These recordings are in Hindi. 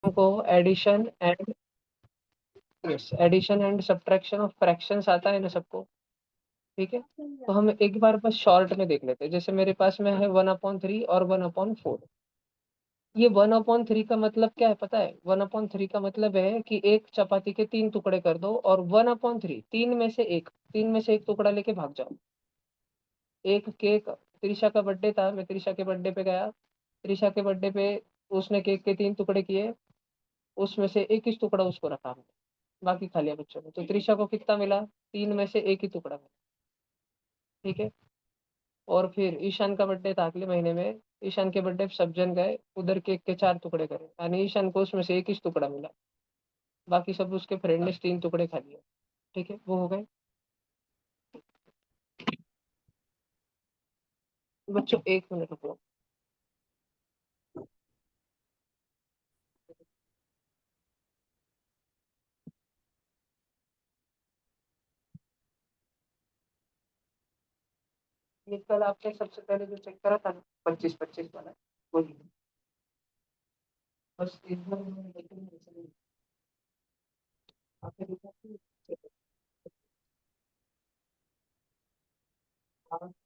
को addition and subtraction of fractions आता है ना सबको। ठीक है, तो हम एक बार बस शॉर्ट में देख लेते हैं। जैसे मेरे पास में है 1/3 और 1/4। ये 1/3 का मतलब क्या है पता है? 1/3 का मतलब है कि एक चपाती के 3 टुकड़े कर दो, और 1/3 तीन में से एक टुकड़ा लेके भाग जाओ। एक केक, त्रिशा का बर्थडे था, मैं त्रिशा के बर्थडे पे गया। त्रिशा के बर्थडे पे उसने केक के 3 टुकड़े किए, उसमें से एक ही टुकड़ा उसको रखा हमने, बाकी खा लिया बच्चों ने। तो त्रिशा को कितना मिला? 3 में से एक ही टुकड़ा मिला। ठीक है। और फिर ईशान का बर्थडे था अगले महीने में। ईशान के बर्थडे पे सब जन गए, उधर केक के 4 टुकड़े करे, यानी ईशान को उसमें से एक ही टुकड़ा मिला। बाकी सब उसके फ्रेंड ने 3 टुकड़े खा लिए। ठीक है, वो हो गए। बच्चों 1 मिनट रुको। ये कल आपने सबसे पहले जो चेक करा था ना, 25-25 वाला, वही। बस इस बार उन्होंने देखे, आपने देखा कि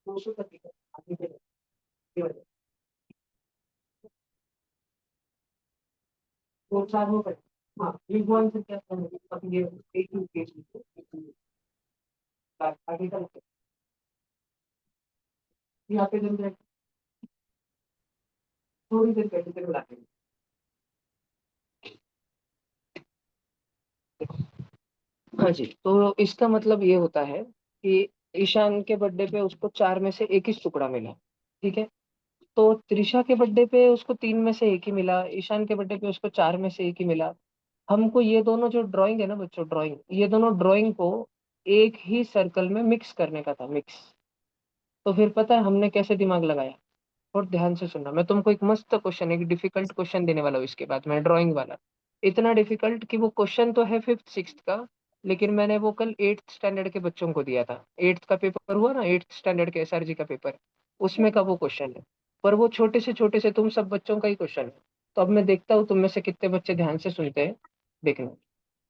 200 तक दिखा, आगे के ये वाले। दो चार हो गए। हाँ, ये वन से क्या करेंगे? अब ये एक ही केस आगे का यहाँ पे जब मैं थोड़ी देर कैसे कर बुलाते हैं। हाँ जी, तो इसका मतलब ये होता है कि ईशान के बर्थडे पे उसको 4 में से एक ही टुकड़ा मिला। ठीक है। तो त्रिशा के बर्थडे पे उसको 3 में से एक ही मिला, ईशान के बर्थडे पे उसको 4 में से एक ही मिला। हमको ये दोनों जो ड्राइंग है ना बच्चों, ड्राइंग, ये दोनों ड्राइंग को एक ही सर्कल में मिक्स करने का था, मिक्स। तो फिर पता है हमने कैसे दिमाग लगाया? और ध्यान से सुनना, मैं तुमको एक मस्त क्वेश्चन, एक डिफिकल्ट क्वेश्चन देने वाला हूँ इसके बाद मैं, ड्राइंग वाला। इतना डिफिकल्ट कि वो क्वेश्चन तो है 5th 6th का, लेकिन मैंने वो कल 8th स्टैंडर्ड के बच्चों को दिया था। 8th का पेपर हुआ ना, 8th स्टैंडर्ड के SRG का पेपर, उसमें का वो क्वेश्चन है। पर वो छोटे से तुम सब बच्चों का ही क्वेश्चन है। तो अब मैं देखता हूँ तुम में से कितने बच्चे ध्यान से सुनते हैं। देखना,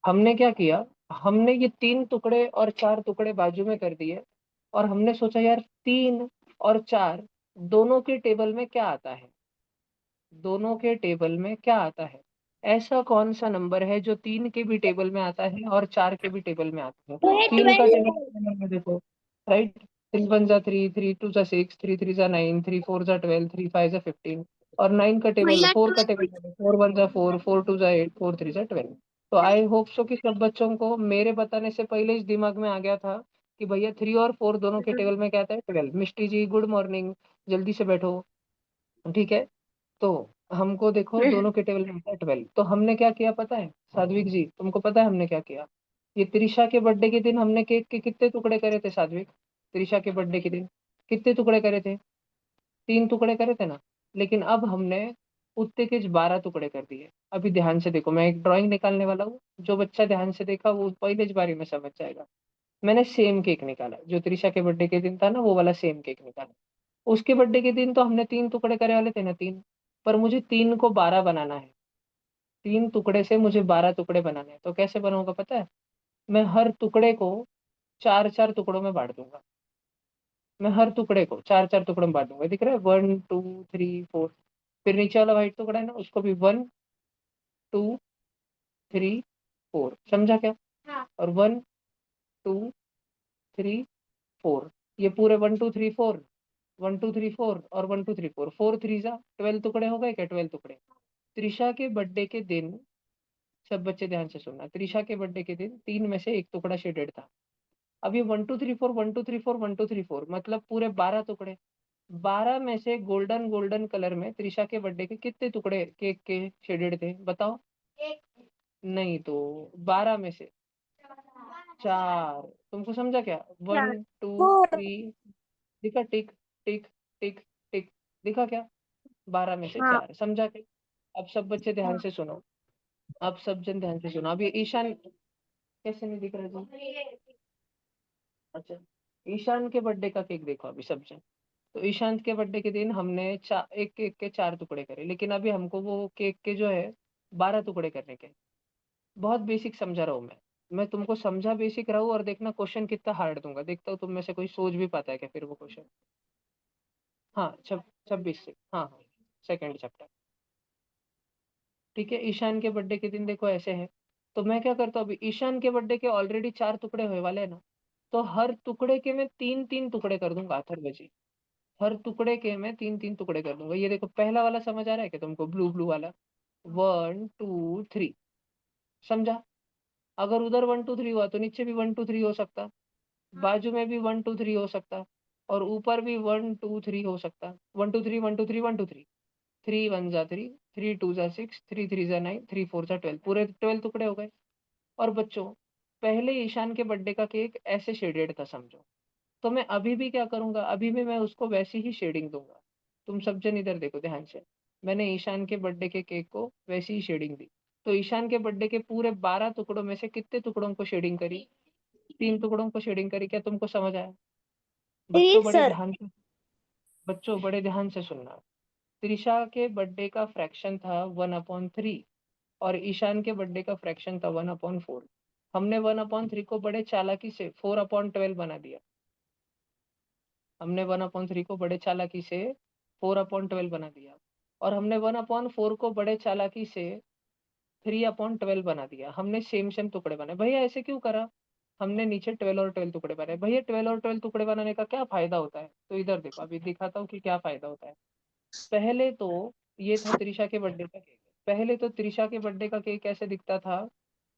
हमने क्या किया, हमने ये 3 टुकड़े और 4 टुकड़े बाजू में कर दिए, और हमने सोचा यार 3 और 4 दोनों के टेबल में क्या आता है? दोनों के टेबल में क्या आता है? ऐसा कौन सा नंबर है जो 3 के भी टेबल में आता है और 4 के भी टेबल में आता है? 3 का टेबल में देखो, राइट। 3 1 जा 3, 3 2 जा 6, 3 3 जा 9, 3 4 जा 12, 3 5 जा 15, और 9 का टेबल, 4 का टेबल में 4 1 जा 4, 4 2 जा 8, 4 3 जा 12। तो आई होप सो कि सब बच्चों को मेरे बताने से पहले इस दिमाग में आ गया था कि भैया 3 और 4 दोनों के टेबल में क्या आता है? 12। मिष्टी जी गुड मॉर्निंग, जल्दी से बैठो। ठीक है। तो हमको देखो दोनों के टेबल में आता है 12। तो हमने क्या किया पता है सात्विक जी, तुमको पता है हमने क्या किया? ये त्रिशा के बर्थडे के दिन हमने केक के कितने टुकड़े करे थे सात्विक? त्रिशा के बर्थडे के दिन कितने टुकड़े करे थे? 3 टुकड़े करे थे ना। लेकिन अब हमने उतने के 12 टुकड़े कर दिए। अभी ध्यान से देखो, मैं एक ड्राइंग निकालने वाला हूँ, जो बच्चा ध्यान से देखा वो पहले ही बारी में समझ जाएगा। मैंने सेम केक निकाला, जो त्रिशा के बर्थडे के दिन था ना, वो वाला सेम केक निकाला। उसके बर्थडे के दिन तो हमने 3 टुकड़े करे वाले थे ना, 3। पर मुझे 3 को 12 बनाना है। 3 टुकड़े से मुझे 12 टुकड़े बनाने हैं, तो कैसे बनाऊंगा पता है? मैं हर टुकड़े को 4 4 टुकड़ों में बांट दूंगा। मैं हर टुकड़े को 4 4 टुकड़ों में बांट दूंगा, दिख रहा है? 1 2 3 4। फिर नीचे वाला व्हाइट टुकड़ा है ना, उसको भी 1 2 3 4, समझा क्या? और 1 2 3 4, ये पूरे 1 2 3 4, 1 2 3 4 और 1 2 3 4, 4 3 जा 12 टुकड़े हो गए क्या? 12 टुकड़े। त्रिशा के बर्थडे के दिन, सब बच्चे ध्यान से सुनना, त्रिशा के बर्थडे के दिन 3 में से 1 टुकड़ा शेडेड था। अब ये 1 2 3 4, 1 2 3 4, 1 2 3 4 मतलब पूरे 12 टुकड़े। 12 में से गोल्डन गोल्डन कलर में त्रिशा के बर्थडे के कितने टुकड़े केक के शेडेड थे बताओ? नहीं तो 12 में से 4। तुमको समझा क्या? One two four. थ्री दिखा? टिक टिक टिक टिक, दिखा क्या? 12 में से हाँ। 4, समझा क्या? अब सब बच्चे ध्यान से सुनो। अब सब जन ध्यान से सुनो। अब ये ईशान कैसे नहीं दिख रहा जी? अच्छा, ईशान के बर्थडे का केक देखो अभी सब जन। तो ईशान के बर्थडे के दिन हमने एक केक के 4 टुकड़े करे, लेकिन अभी हमको वो केक के जो है 12 टुकड़े करने के। बहुत बेसिक समझा रहा हूँ मैं तुमको समझा बेसिक रहा हूँ, और देखना क्वेश्चन कितना हार्ड दूंगा, देखता हूँ तुम में से कोई सोच भी पाता है क्या फिर वो क्वेश्चन। हाँ 26 से, हाँ हाँ, सेकेंड चैप्टर। ठीक है, ईशान के बर्थडे के दिन देखो ऐसे है। तो मैं क्या करता हूँ, अभी ईशान के बर्थडे के ऑलरेडी 4 टुकड़े होने वाले हैं ना, तो हर टुकड़े के मैं 3-3 टुकड़े कर दूंगा अथर्व। हर टुकड़े के मैं 3-3 टुकड़े कर दूंगा। ये देखो पहला वाला समझ आ रहा है क्या तुमको, ब्लू ब्लू वाला, 1 2 3, समझा। अगर उधर 1 2 3 हुआ तो नीचे भी 1 2 3 हो सकता, बाजू में भी 1 2 3 हो सकता, और ऊपर भी 1 2 3 हो सकता। 1 2 3 1 2 3 1 2 3, 3 1 जा 3, 3 2 जा 6, 3 3 जा 9, 3 4 जा 12, पूरे 12 टुकड़े हो गए। और बच्चों, पहले ईशान के बर्थडे का केक ऐसे शेडेड था समझो, तो मैं अभी भी क्या करूंगा, अभी भी मैं उसको वैसी ही शेडिंग दूंगा। तुम सब जन इधर देखो ध्यान से, मैंने ईशान के बर्थडे के केक को वैसी ही शेडिंग दी। तो ईशान के बर्थडे के पूरे 12 टुकड़ों में से कितने टुकड़ों को शेडिंग करी, 3 टुकड़ों को शेडिंग करी। क्या तुमको समझ आया? थ्री बच्चों बड़े सर। ध्यान से, बच्चों बड़े ध्यान से सुनना। त्रिशा के बर्थडे का फ्रैक्शन था 1/3, और ईशान के बर्थडे का फ्रैक्शन था 1/4। हमने 1/3 को बड़े चालाकी से 4/12 बना दिया। हमने 1/3 को बड़े चालाकी से 4/12 बना दिया, और हमने 1/4 को बड़े चालाकी से 3/12 बना दिया। हमने सेम सेम टुकड़े बनाए। भैया ऐसे क्यों करा? हमने नीचे 12 और 12 टुकड़े बनाए। भैया 12 और 12 टुकड़े बनाने का क्या फायदा होता है? तो इधर देखो, अभी दिखाता हूँ कि क्या फायदा होता है। पहले तो ये था त्रिशा के बर्थडे का केक। पहले तो त्रिशा के बर्थडे का केक कैसे दिखता था,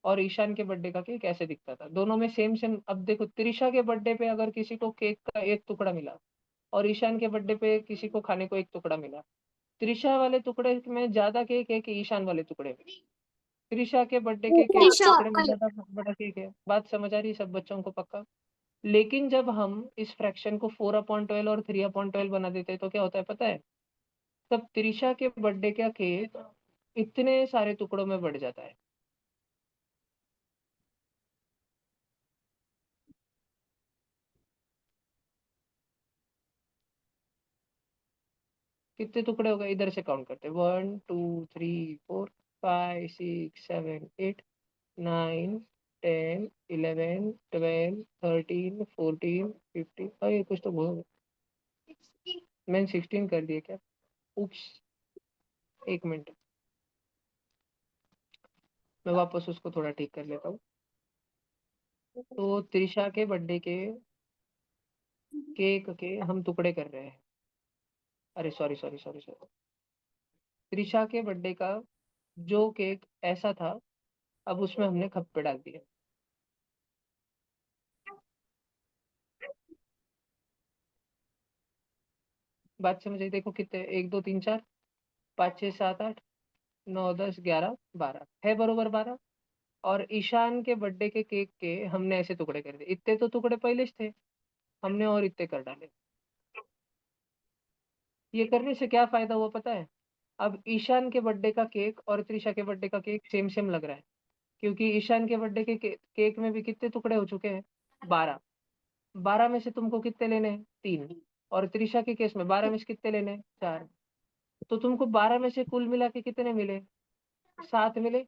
और ईशान के बर्थडे का केक कैसे दिखता था, दोनों में सेम सेम। अब देखो, त्रिशा के बर्थडे पे अगर किसी को केक का एक टुकड़ा मिला, और ईशान के बर्थडे पे किसी को खाने को एक टुकड़ा मिला, त्रिशा वाले टुकड़े में ज्यादा केक है कि ईशान वाले टुकड़े में? त्रिशा के बर्थडे के केक त्रिशा। टुकड़े में ज्यादा बड़ा केक है। बात समझ आ रही है सब बच्चों को पक्का? लेकिन जब हम इस फ्रैक्शन को 4/12 और 3/12 बना देते हैं तो क्या होता है पता है? तब त्रिशा के बर्थडे का केक इतने सारे टुकड़ों में बढ़ जाता है। कितने टुकड़े हो गए, इधर से काउंट करते, 1 2 3 4 5 6 7 8 9 10 11 12 13 14 15, अरे कुछ तो भूल गया। मैंने 16 कर दिया क्या? उप्स, एक मिनट, मैं वापस उसको थोड़ा ठीक कर लेता हूँ। तो त्रिशा के बर्थडे के केक के हम टुकड़े कर रहे हैं। अरे sorry sorry sorry sorry, Trisha के बर्थडे का जो केक ऐसा था, अब उसमें हमने खप्पे डाल दिए। बात समझ आई? देखो कितने, 1 2 3 4 5 6 7 8 9 10 11 12 है, बरोबर 12। और ईशान के बर्थडे के केक के हमने ऐसे टुकड़े कर दिए, इतने तो टुकड़े पहले से थे, हमने और इतने कर डाले। ये करने से क्या फायदा हुआ पता है? अब ईशान के बर्थडे का केक और त्रिशा के बर्थडे का केक सेम सेम लग रहा है, क्योंकि ईशान के बर्थडे के केक में भी कितने टुकड़े हो चुके हैं, 12। 12 में से तुमको कितने लेने हैं, 3। और त्रिशा के केस में 12 में से कितने लेने हैं, 4। तो तुमको 12 में से कुल मिला के कितने मिले, 7 मिले।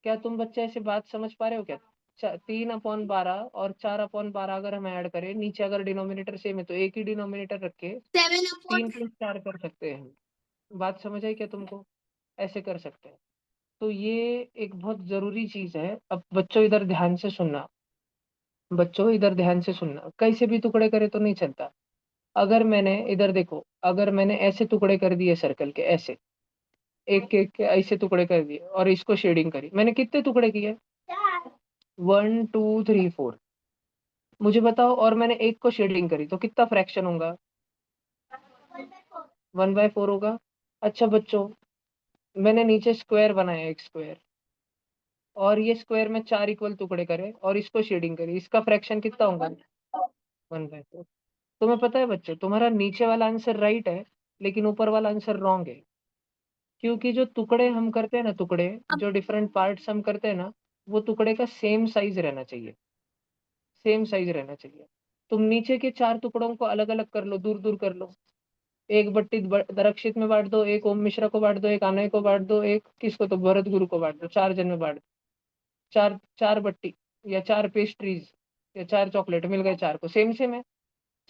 क्या तुम बच्चे ऐसे बात समझ पा रहे हो क्या? 3/12 और 4/12 अगर हम ऐड करें, नीचे अगर डिनोमिनेटर सेम है तो एक ही डिनोमिनेटर रख के 3 + 4 कर सकते हैं। बात समझ आई क्या तुमको? ऐसे कर सकते हैं। तो ये एक बहुत जरूरी चीज है। अब बच्चों इधर ध्यान से सुनना, बच्चों इधर ध्यान से सुनना, कैसे भी टुकड़े करे तो नहीं चलता। अगर मैंने इधर देखो, अगर मैंने ऐसे टुकड़े कर दिए सर्कल के, ऐसे एक एक के ऐसे टुकड़े कर दिए और इसको शेडिंग करी, मैंने कितने टुकड़े किए, 1 2 3 4। मुझे बताओ, और मैंने एक को शेडिंग करी तो कितना फ्रैक्शन होगा, 1/4 होगा। अच्छा बच्चों, मैंने नीचे स्क्वायर बनाया, एक स्क्वायर, और ये स्क्वायर में 4 इक्वल टुकड़े करे और इसको शेडिंग करी, इसका फ्रैक्शन कितना होगा, 1/4। तुम्हें पता है बच्चों, तुम्हारा नीचे वाला आंसर राइट है, लेकिन ऊपर वाला आंसर रॉन्ग है। क्योंकि जो टुकड़े हम करते हैं ना, टुकड़े जो डिफरेंट पार्ट्स हम करते हैं ना, वो टुकड़े का सेम साइज रहना चाहिए, सेम साइज रहना चाहिए। तुम नीचे के 4 टुकड़ों को अलग अलग कर लो, दूर दूर कर लो, एक बट्टी रक्षित में बांट दो, एक ओम मिश्रा को बांट दो, एक अनय को बांट दो, एक किसको तो भरत गुरु को बांट दो, 4 जन में बांट दो। चार चार बट्टी या 4 पेस्ट्रीज या 4 चॉकलेट मिल गए, 4 को सेम सेम है।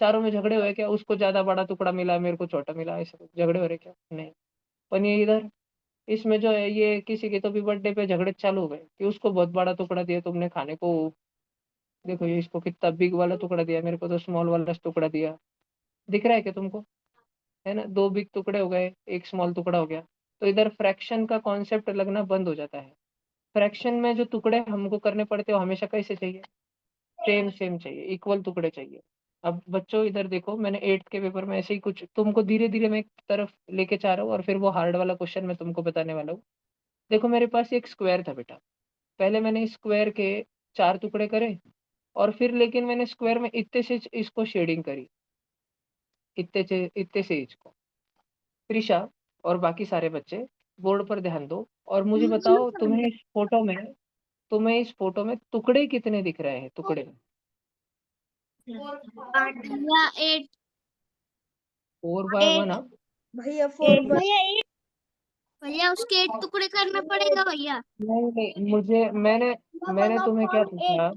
चारों में झगड़े हुए क्या? उसको ज्यादा बड़ा टुकड़ा मिला, मेरे को छोटा मिला, ऐसे कुछ झगड़े हो रहे क्या? नहीं। पर ये इधर इसमें जो है, ये किसी के तो भी बर्थडे पे झगड़े चालू हो गए कि उसको बहुत बड़ा टुकड़ा दिया तुमने खाने को, देखो ये इसको कितना बिग वाला टुकड़ा दिया, मेरे को तो स्मॉल वाला टुकड़ा दिया। दिख रहा है क्या तुमको? है ना, 2 बिग टुकड़े हो गए, एक स्मॉल टुकड़ा हो गया। तो इधर फ्रैक्शन का कॉन्सेप्ट लगना बंद हो जाता है। फ्रैक्शन में जो टुकड़े हमको करने पड़ते हैं वो हमेशा कैसे चाहिए? सेम सेम चाहिए, इक्वल टुकड़े चाहिए। अब बच्चों इधर देखो, मैंने 8th के पेपर में ऐसे ही कुछ तुमको धीरे धीरे मैं एक तरफ लेके जा रहा हूँ, और फिर वो हार्ड वाला क्वेश्चन मैं तुमको बताने वाला हूँ। देखो मेरे पास एक स्क्वायर था बेटा, पहले मैंने इस स्क्वायर के 4 टुकड़े करे, और फिर लेकिन मैंने स्क्वायर में इतने से इसको शेडिंग करी, इतने से इसको। त्रिशा और बाकी सारे बच्चे बोर्ड पर ध्यान दो और मुझे बताओ, तुम्हें इस फोटो में टुकड़े कितने दिख रहे हैं? टुकड़े भैया 8। 4/1। हाँ, भैया 4 भैया उसके 8 टुकड़े करना पड़ेगा भैया। नहीं नहीं, मैंने मैंने तुम्हें क्या पूछा?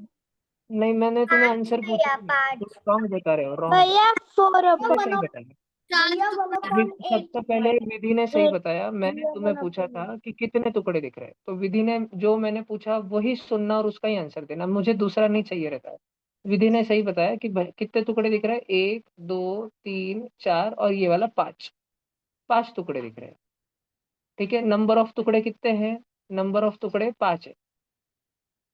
नहीं, मैंने तुम्हें आंसर पूछा ही नहीं, तुम रॉन्ग बता रहे हो, रॉन्ग। भैया 4 सही बताया। 4 टुकड़े। सबसे पहले विधि ने सही बताया, मैंने तुम्हें पूछा था कि कितने टुकड़े दिख रहे हैं, तो विधि ने जो मैंने पूछा वही सुनना और उसका ही आंसर देना, मुझे दूसरा नहीं चाहिए रहता है। विधि ने सही बताया कि कितने टुकड़े दिख रहे हैं, 1 2 3 4 और ये वाला 5, 5 टुकड़े दिख रहे हैं। ठीक है, नंबर ऑफ टुकड़े कितने हैं? नंबर ऑफ टुकड़े 5 है।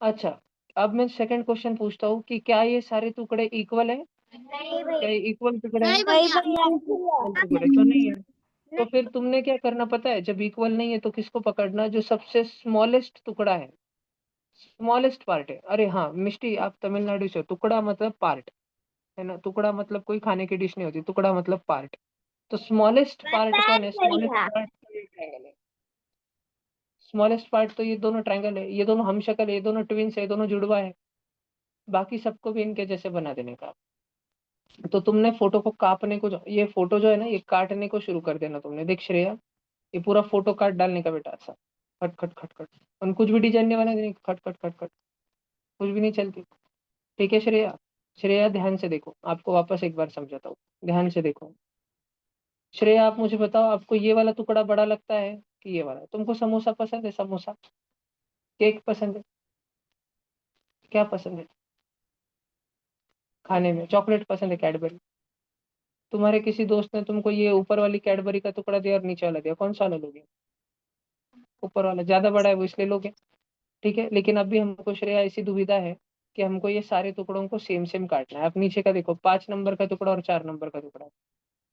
अच्छा, अब मैं सेकंड क्वेश्चन पूछता हूँ कि क्या ये सारे टुकड़े इक्वल है? नहीं क्या भैया, ये इक्वल टुकड़े हैं? नहीं भैया। इक्वल टुकड़े तो नहीं है। तो फिर तुमने क्या करना पता है, जब इक्वल नहीं है तो किसको पकड़ना? जो सबसे स्मॉलेस्ट टुकड़ा है, स्मॉलेस्ट पार्ट है। अरे हाँ मिष्टी, आप तमिलनाडु से हो, टुकड़ा मतलब पार्ट, है ना, टुकड़ा मतलब कोई खाने की डिश नहीं होती, टुकड़ा मतलब पार्ट। तो स्मॉलेस्ट पार्ट कौन है? स्मॉलेस्ट पार्ट तो ये ट्रायंगल है। स्मॉलेस्ट पार्ट तो ये दोनों ट्रायंगल है, ये दोनों हम शक्ल है, ये दोनों ट्विंस है, ये दोनों जुड़वा है। बाकी सबको भी इनके जैसे बना देने का। तो तुमने फोटो को काटने को ये फोटो जो है ना, ये काटने को शुरू कर देना तुमने। देख श्रेया, ये पूरा फोटो काट डालने का बेटा, ऐसा खट खट खट खट, और कुछ भी डिजाइन नहीं बना देनी, खट खट खट खट, कुछ भी नहीं चलती। ठीक है श्रेया? श्रेया ध्यान से देखो, आपको वापस एक बार समझाता हूँ, ध्यान से देखो। श्रेया आप मुझे बताओ, आपको ये वाला टुकड़ा बड़ा लगता है कि ये वाला? तुमको समोसा पसंद है? समोसा, केक पसंद है, क्या पसंद है खाने में? चॉकलेट पसंद है, कैडबरी? तुम्हारे किसी दोस्त ने तुमको ये ऊपर वाली कैडबरी का टुकड़ा दिया और नीचे वाला दिया, कौन सा वाला लोगे? ऊपर वाला ज्यादा बड़ा है वो, इसलिए लोगे। ठीक है, लेकिन अभी हमको श्रेया ऐसी दुविधा है कि हमको ये सारे टुकड़ों को सेम सेम काटना है। अब नीचे का देखो, 5 नंबर का टुकड़ा और 4 नंबर का टुकड़ा,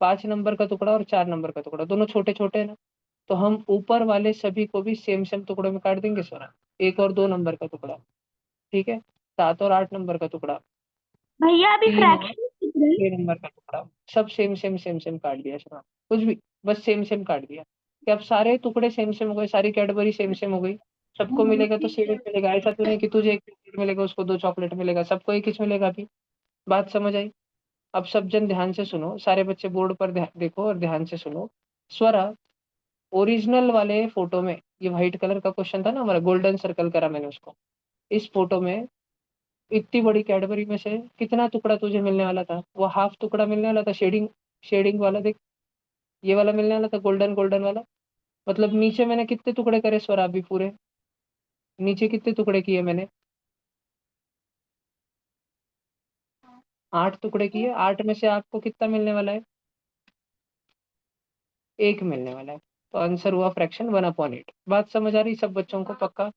5 नंबर का टुकड़ा और 4 नंबर का टुकड़ा, दोनों छोटे छोटे हैं ना। तो हम ऊपर वाले सभी को भी सेम सेम टुकड़ों में काट देंगे सोना। 1 और 2 नंबर का टुकड़ा, ठीक है, 7 और 8 नंबर का टुकड़ा, भैया अभी 3 और फ्रैक्शन कितने 6 नंबर का टुकड़ा, सब सेम सेम सेम सेम काट दिया सोना। कुछ भी, बस सेम सेम काट दिया कि अब सारे टुकड़े सेम सेम हो गए, सारी कैडबरी सेम सेम हो गई। सबको मिलेगा तो सेम मिलेगा, ऐसा तो नहीं कि तुझे एक चॉकलेट मिलेगा उसको 2 चॉकलेट मिलेगा, सबको एक ही मिलेगा। अभी बात समझ आई? अब सब जन ध्यान से सुनो, सारे बच्चे बोर्ड पर देखो और ध्यान से सुनो। स्वरा, ओरिजिनल वाले फोटो में ये व्हाइट कलर का क्वेश्चन था ना हमारा, गोल्डन सर्कल करा मैंने उसको। इस फोटो में इतनी बड़ी कैडबरी में से कितना टुकड़ा तुझे मिलने वाला था? वो हाफ टुकड़ा मिलने वाला था, शेडिंग शेडिंग वाला, देख ये वाला मिलने वाला था, गोल्डन गोल्डन वाला। मतलब नीचे मैंने कितने टुकड़े करे स्वरा अभी पूरे? नीचे कितने टुकड़े किए मैंने? 8 टुकड़े किए। 8 में से आपको कितना मिलने वाला है? 1 मिलने वाला है। तो आंसर हुआ फ्रॅक्शन 1/8। बात समझ आ रही सब बच्चों को? पक्का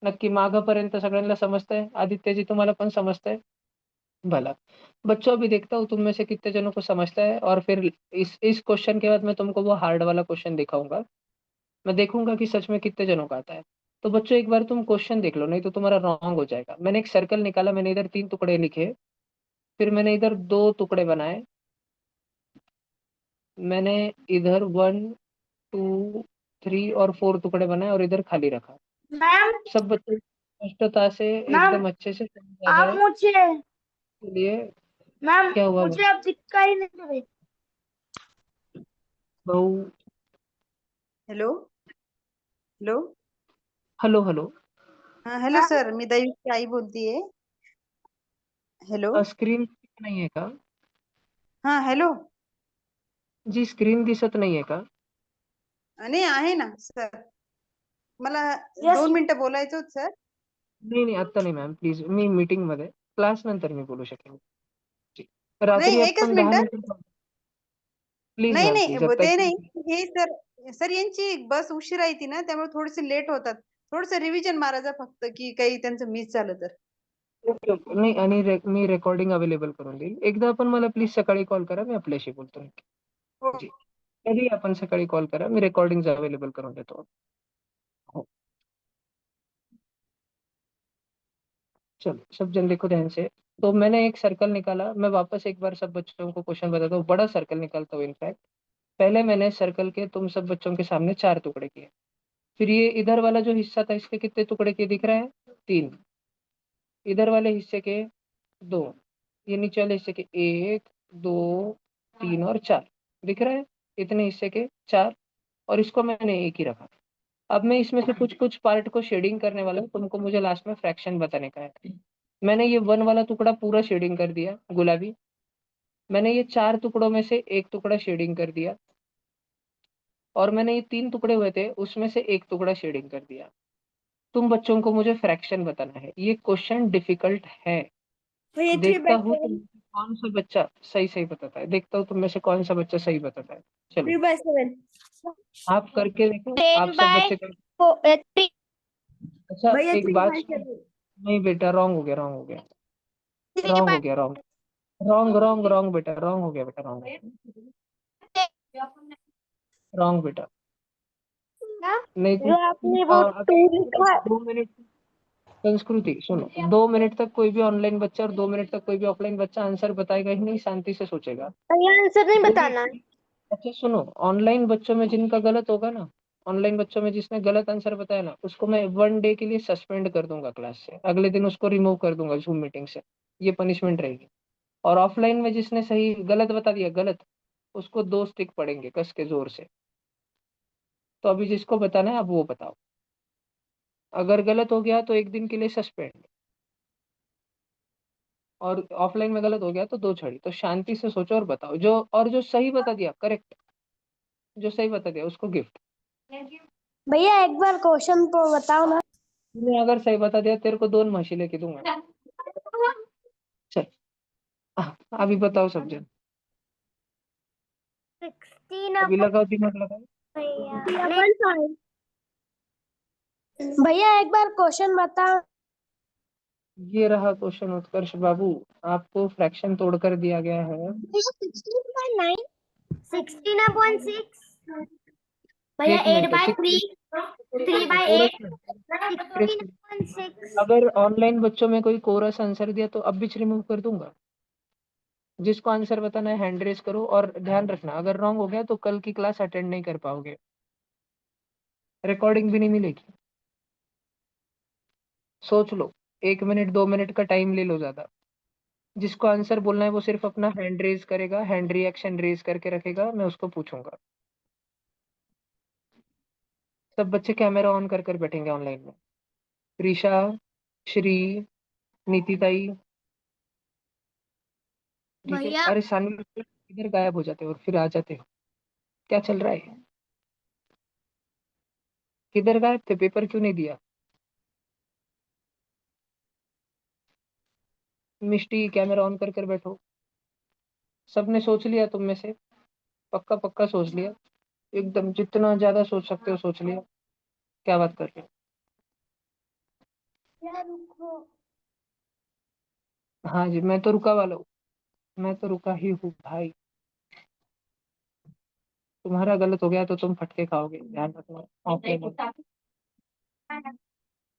नक्की मागपर्यंत सगळ्यांना समजतंय? आदित्यजी तुम्हाला पण समजतंय? भला बच्चों, अभी देखता हूँ तुम में से कितने जनों को समझता है, और फिर इस क्वेश्चन के बाद मैं तुमको वो हार्ड वाला क्वेश्चन दिखाऊंगा। मैं देखूंगा कि सच में कितने जनों का आता है। तो बच्चों एक बार तुम क्वेश्चन देख लो, नहीं तो तुम्हारा रॉन्ग हो जाएगा। मैंने एक सर्कल निकाला, मैंने इधर 3 टुकड़े लिखे, फिर मैंने इधर 2 टुकड़े बनाए, मैंने इधर 1 2 3 और 4 टुकड़े बनाए, और इधर खाली रखा। मैम। सब बच्चे स्पष्टता से मैम एकदम अच्छे से समझा आप है। मुझे लिए मैम क्या हुआ? मुझे अब दिक्कत ही नहीं दे रही। गऊ। Hello hello hello hello. हाँ हेलो सर, मी दैविक आई बोलतीये. हेलो. स्क्रीन नाही आहे का? हाँ हेलो. जी स्क्रीन दिसत नाहीये का? नाही आहे ना सर. मला Yes. 2 मिनिटं बोलायचं होतं सर. नाही नाही आत्ता नाही मॅम, प्लीज मी मीटिंग मध्ये, क्लास नंतर मी बोलू शकेन. जी. नाही रात्री एकच आपण 10 मिनिटं. मिनिट, प्लीज नाही मॅम नाही प्लीज आता. ते नाही. हे सर सर यांची बस उशिरा येते ना, त्यामुळे थोडेसे लेट होतात. थोडंसं रिव्हिजन मारायचं फक्त, की काही त्यांचं मिस झालं तर. Okay okay. नाही आणि मी रेकॉर्डिंग अवेलेबल करून देईल. एकदा आपण मला प्लीज सकाळी कॉल करा, मी आपल्याशी बोलतो. हो. जी. कधी आपण सकाळी कॉल करा, मी रेकॉर्डिंग अवेलेबल करून देतो. हो. चलो सब जन देखो ध्यान से. तो मैंने एक सर्कल निकाला, मैं वापस एक बार सब बच्चों को क्वेश्चन बताता हूँ, बड़ा सर्कल निकालता हूँ इनफैक्ट. पहले मैंने सर्कल के तुम सब बच्चों के सामने 4 टुकड़े किए. फिर ये इधर वाला जो हिस्सा था इसके कितने टुकड़े किए दिख रहा है? 3. इधर वाले हिस्से के 2. ये नीचे वाले हिस्से के 1 2 3 और 4 दिख रहा है. इतने हिस्से के 4, और इसको मैंने एक ही रखा. अब मैं इसमें से कुछ कुछ पार्ट को शेडिंग करने वाला हूँ, तुमको मुझे लास्ट में फ्रैक्शन बताने का है. मैंने ये 1 वाला टुकड़ा पूरा शेडिंग कर दिया गुलाबी. मैंने ये 4 टुकड़ों में से एक टुकड़ा शेडिंग कर दिया, और मैंने ये 3 टुकड़े हुए थे उसमें से एक टुकड़ा शेडिंग कर दिया. तुम बच्चों को मुझे फ्रैक्शन बताना है. ये क्वेश्चन डिफिकल्ट है. भैया देखता हूँ तुम में से कौन सा बच्चा सही सही बताता है. देखता हूँ तुम में से कौन सा बच्चा सही बताता है. चलो 3/7. आप करके देखो, आप 10 सब by बच्चे कर. 3. अच्छा भैया एक बात सुनो. 3/7. नहीं बेटा, रॉन्ग हो गया, रॉन्ग हो गया, 3 रॉन्ग by हो गया, रॉन्ग रॉन्ग रॉन्ग रॉन्ग बेटा, रॉन्ग हो गया बेटा, रॉन्ग, रॉन्ग बेटा. नहीं जो आपने वो अगर 2 लिखा. 2 मिनट संस्कृति सुनो, 2 मिनट तक कोई भी ऑनलाइन बच्चा और 2 मिनट तक कोई भी ऑफलाइन बच्चा आंसर बताएगा ही नहीं, शांति से सोचेगा. भैया आंसर नहीं पूरी बताना है. अच्छा सुनो, ऑनलाइन बच्चों में जिनका गलत होगा ना, ऑनलाइन बच्चों में जिसने गलत आंसर बताया ना, उसको मैं 1 डे के लिए सस्पेंड कर दूंगा क्लास से, अगले दिन उसको रिमूव कर दूंगा जूम मीटिंग से. ये पनिशमेंट रहेगी. और ऑफलाइन में जिसने सही गलत बता दिया, गलत, उसको 2 स्टिक पड़ेंगे कस के जोर से. तो अभी जिसको बताना है अब वो बताओ. अगर गलत हो गया तो 1 दिन के लिए सस्पेंड, और ऑफलाइन में गलत हो गया तो 2 छड़ी. तो शांति से सोचो और बताओ. जो सही बता दिया करेक्ट, जो सही बता दिया उसको गिफ्ट. भैया एक बार क्वेश्चन तो बताओ ना. तूने अगर सही बता दिया तेरे को 2 म्हशी लेके दूंगा. चल अभी बताओ सब जन. 16 अभी लगाओ, दिमाग लगाओ. भैया एक बार क्वेश्चन बताओ. ये रहा क्वेश्चन उत्कर्ष बाबू, आपको फ्रैक्शन तोड़कर दिया गया है. 16/9. 16/6. भैया एक 8 मिनट by 3. 3 by 8. कोरस. 16/6. अगर ऑनलाइन बच्चों में कोई कोरस आंसर दिया तो अब भी रिमूव कर दूंगा. जिसको आंसर बताना है हैंड रेस करो, और ध्यान रखना अगर रॉन्ग हो गया तो कल की क्लास अटेंड नहीं कर पाओगे, रिकॉर्डिंग भी नहीं मिलेगी. सोच लो, 1 मिनट 2 मिनट का टाइम ले लो ज्यादा. जिसको आंसर बोलना है वो सिर्फ अपना हैंड रेज करेगा, हैंड रिएक्शन रेज करके रखेगा, मैं उसको पूछूंगा. सब बच्चे कैमरा ऑन कर कर बैठेंगे ऑनलाइन में. ऋषा, श्री, नीतिताई, ठीक है. भैया अरे सानी, इधर गायब हो जाते हो और फिर आ जाते हो, क्या चल रहा है? किधर गायब थे, पेपर क्यों नहीं दिया? मिष्टी कैमरा ऑन कर कर बैठो. सबने सोच लिया तुम में से? पक्का पक्का सोच लिया, एकदम जितना ज्यादा सोच सकते हो सोच लिया. क्या बात कर रहे रुको. हो? हाँ जी, मैं तो रुका वाला हूँ, मैं तो रुका ही हूँ भाई. तुम्हारा गलत हो गया तो तुम फटके खाओगे, ध्यान रखना. ऑफलाइन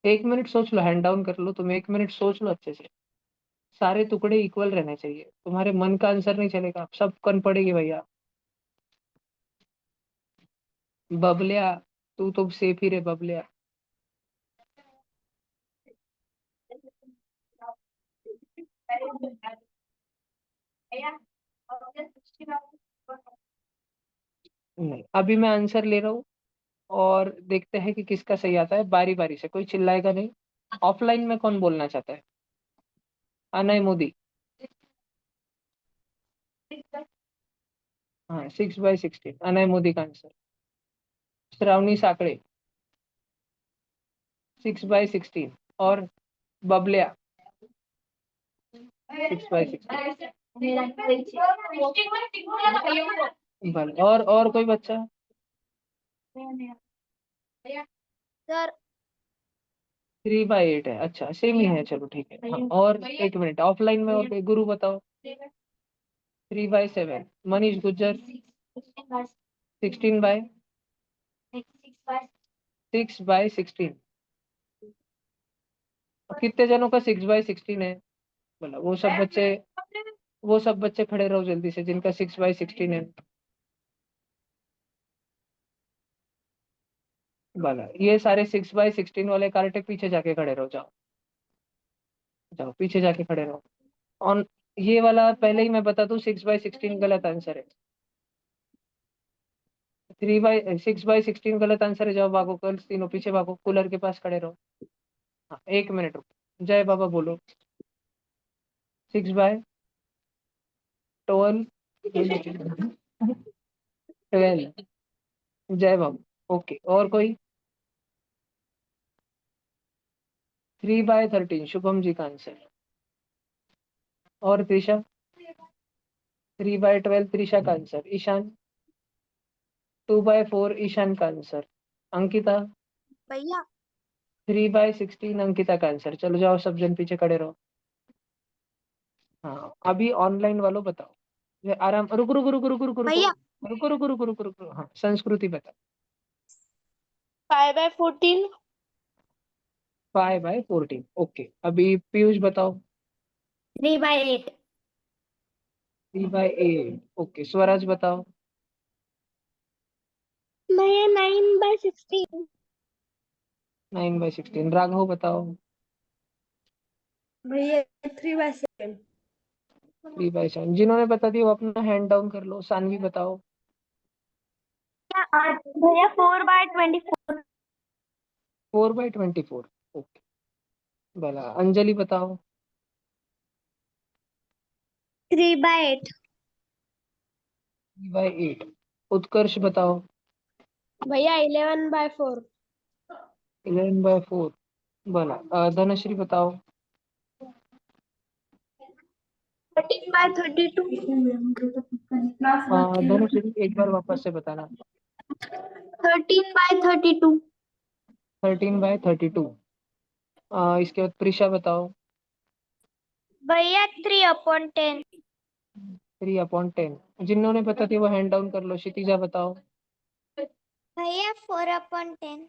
1 मिनट सोच लो, हैंड डाउन कर लो तुम, 1 मिनट सोच लो अच्छे से. सारे टुकड़े इक्वल रहने चाहिए, तुम्हारे मन का आंसर नहीं चलेगा, सब कन पड़ेगी भैया. बबलिया, तू तो सेफ ही रे बबलिया. नहीं, अभी मैं आंसर ले रहा हूँ और देखते हैं कि किसका सही आता है, बारी बारी से, कोई चिल्लाएगा नहीं। ऑफलाइन में कौन बोलना चाहता है? अनय मोदी। हाँ, 6/16 अनय मोदी का आंसर। श्रावणी साकड़े 6/16। और बबलिया 6/16। भले, और कोई बच्चा? सर 3/8 है, अच्छा सेम ही है, चलो ठीक है। हाँ, और एक मिनट, ऑफलाइन में और कोई? गुरु बताओ। 3/7। मनीष गुज्जर 6/16। कितने जनों का 6/16 है? बोला वो सब बच्चे खड़े रहो जल्दी से जिनका 6/16 है। बोला ये सारे 6/16 वाले कार्टे पीछे जाके खड़े रहो, जाओ जाओ पीछे जाके खड़े रहो। ऑन ये वाला पहले ही मैं बता दूं, 6/16 गलत आंसर है। 6/16 गलत आंसर है, जाओ भागो, गर्ल्स तीनों पीछे भागो, कूलर के पास खड़े रहो। हाँ, 1 मिनट रुको, जय बाबा बोलो। 6/12। 12। जय बाबा, ओके। और कोई? 3/13 शुभम जी का आंसर। और त्रिशा? 3/12 त्रिशा का आंसर। ईशान? 2/4 ईशान का आंसर। अंकिता? भैया 3/16 अंकिता का आंसर। चलो जाओ, सब जन पीछे खड़े रहो। हाँ, अभी ऑनलाइन वालों बताओ। ये आराम, रुको रुको रुको रुको रुको रुको भैया रुको रुको रुको रुको रुको। हाँ, संस्कृति बता। 5/14। 5/14, ओके। अभी पीयूष बताओ। 3/8। 3/8, ओके। स्वराज बताओ। भैया 9/16। 9/16। राघव बताओ। भैया 3/7। 3/7। जिन्होंने बता दिया वो अपना हैंड डाउन कर लो। सानवी बताओ। भैया 4/24। 4/24, ओके। भला अंजलि बताओ। 3/8। 3/8। उत्कर्ष बताओ। भैया 11/4। 11/4। भला धनश्री बताओ। 13/32। धनश्री एक बार वापस से बताना। 13/32। 13/32। इसके बाद प्रिशा बताओ। भैया 3/10। 3/10। जिन्होंने बता दिया वो हैंड डाउन कर लो। क्षितिजा बताओ। भैया 4/10।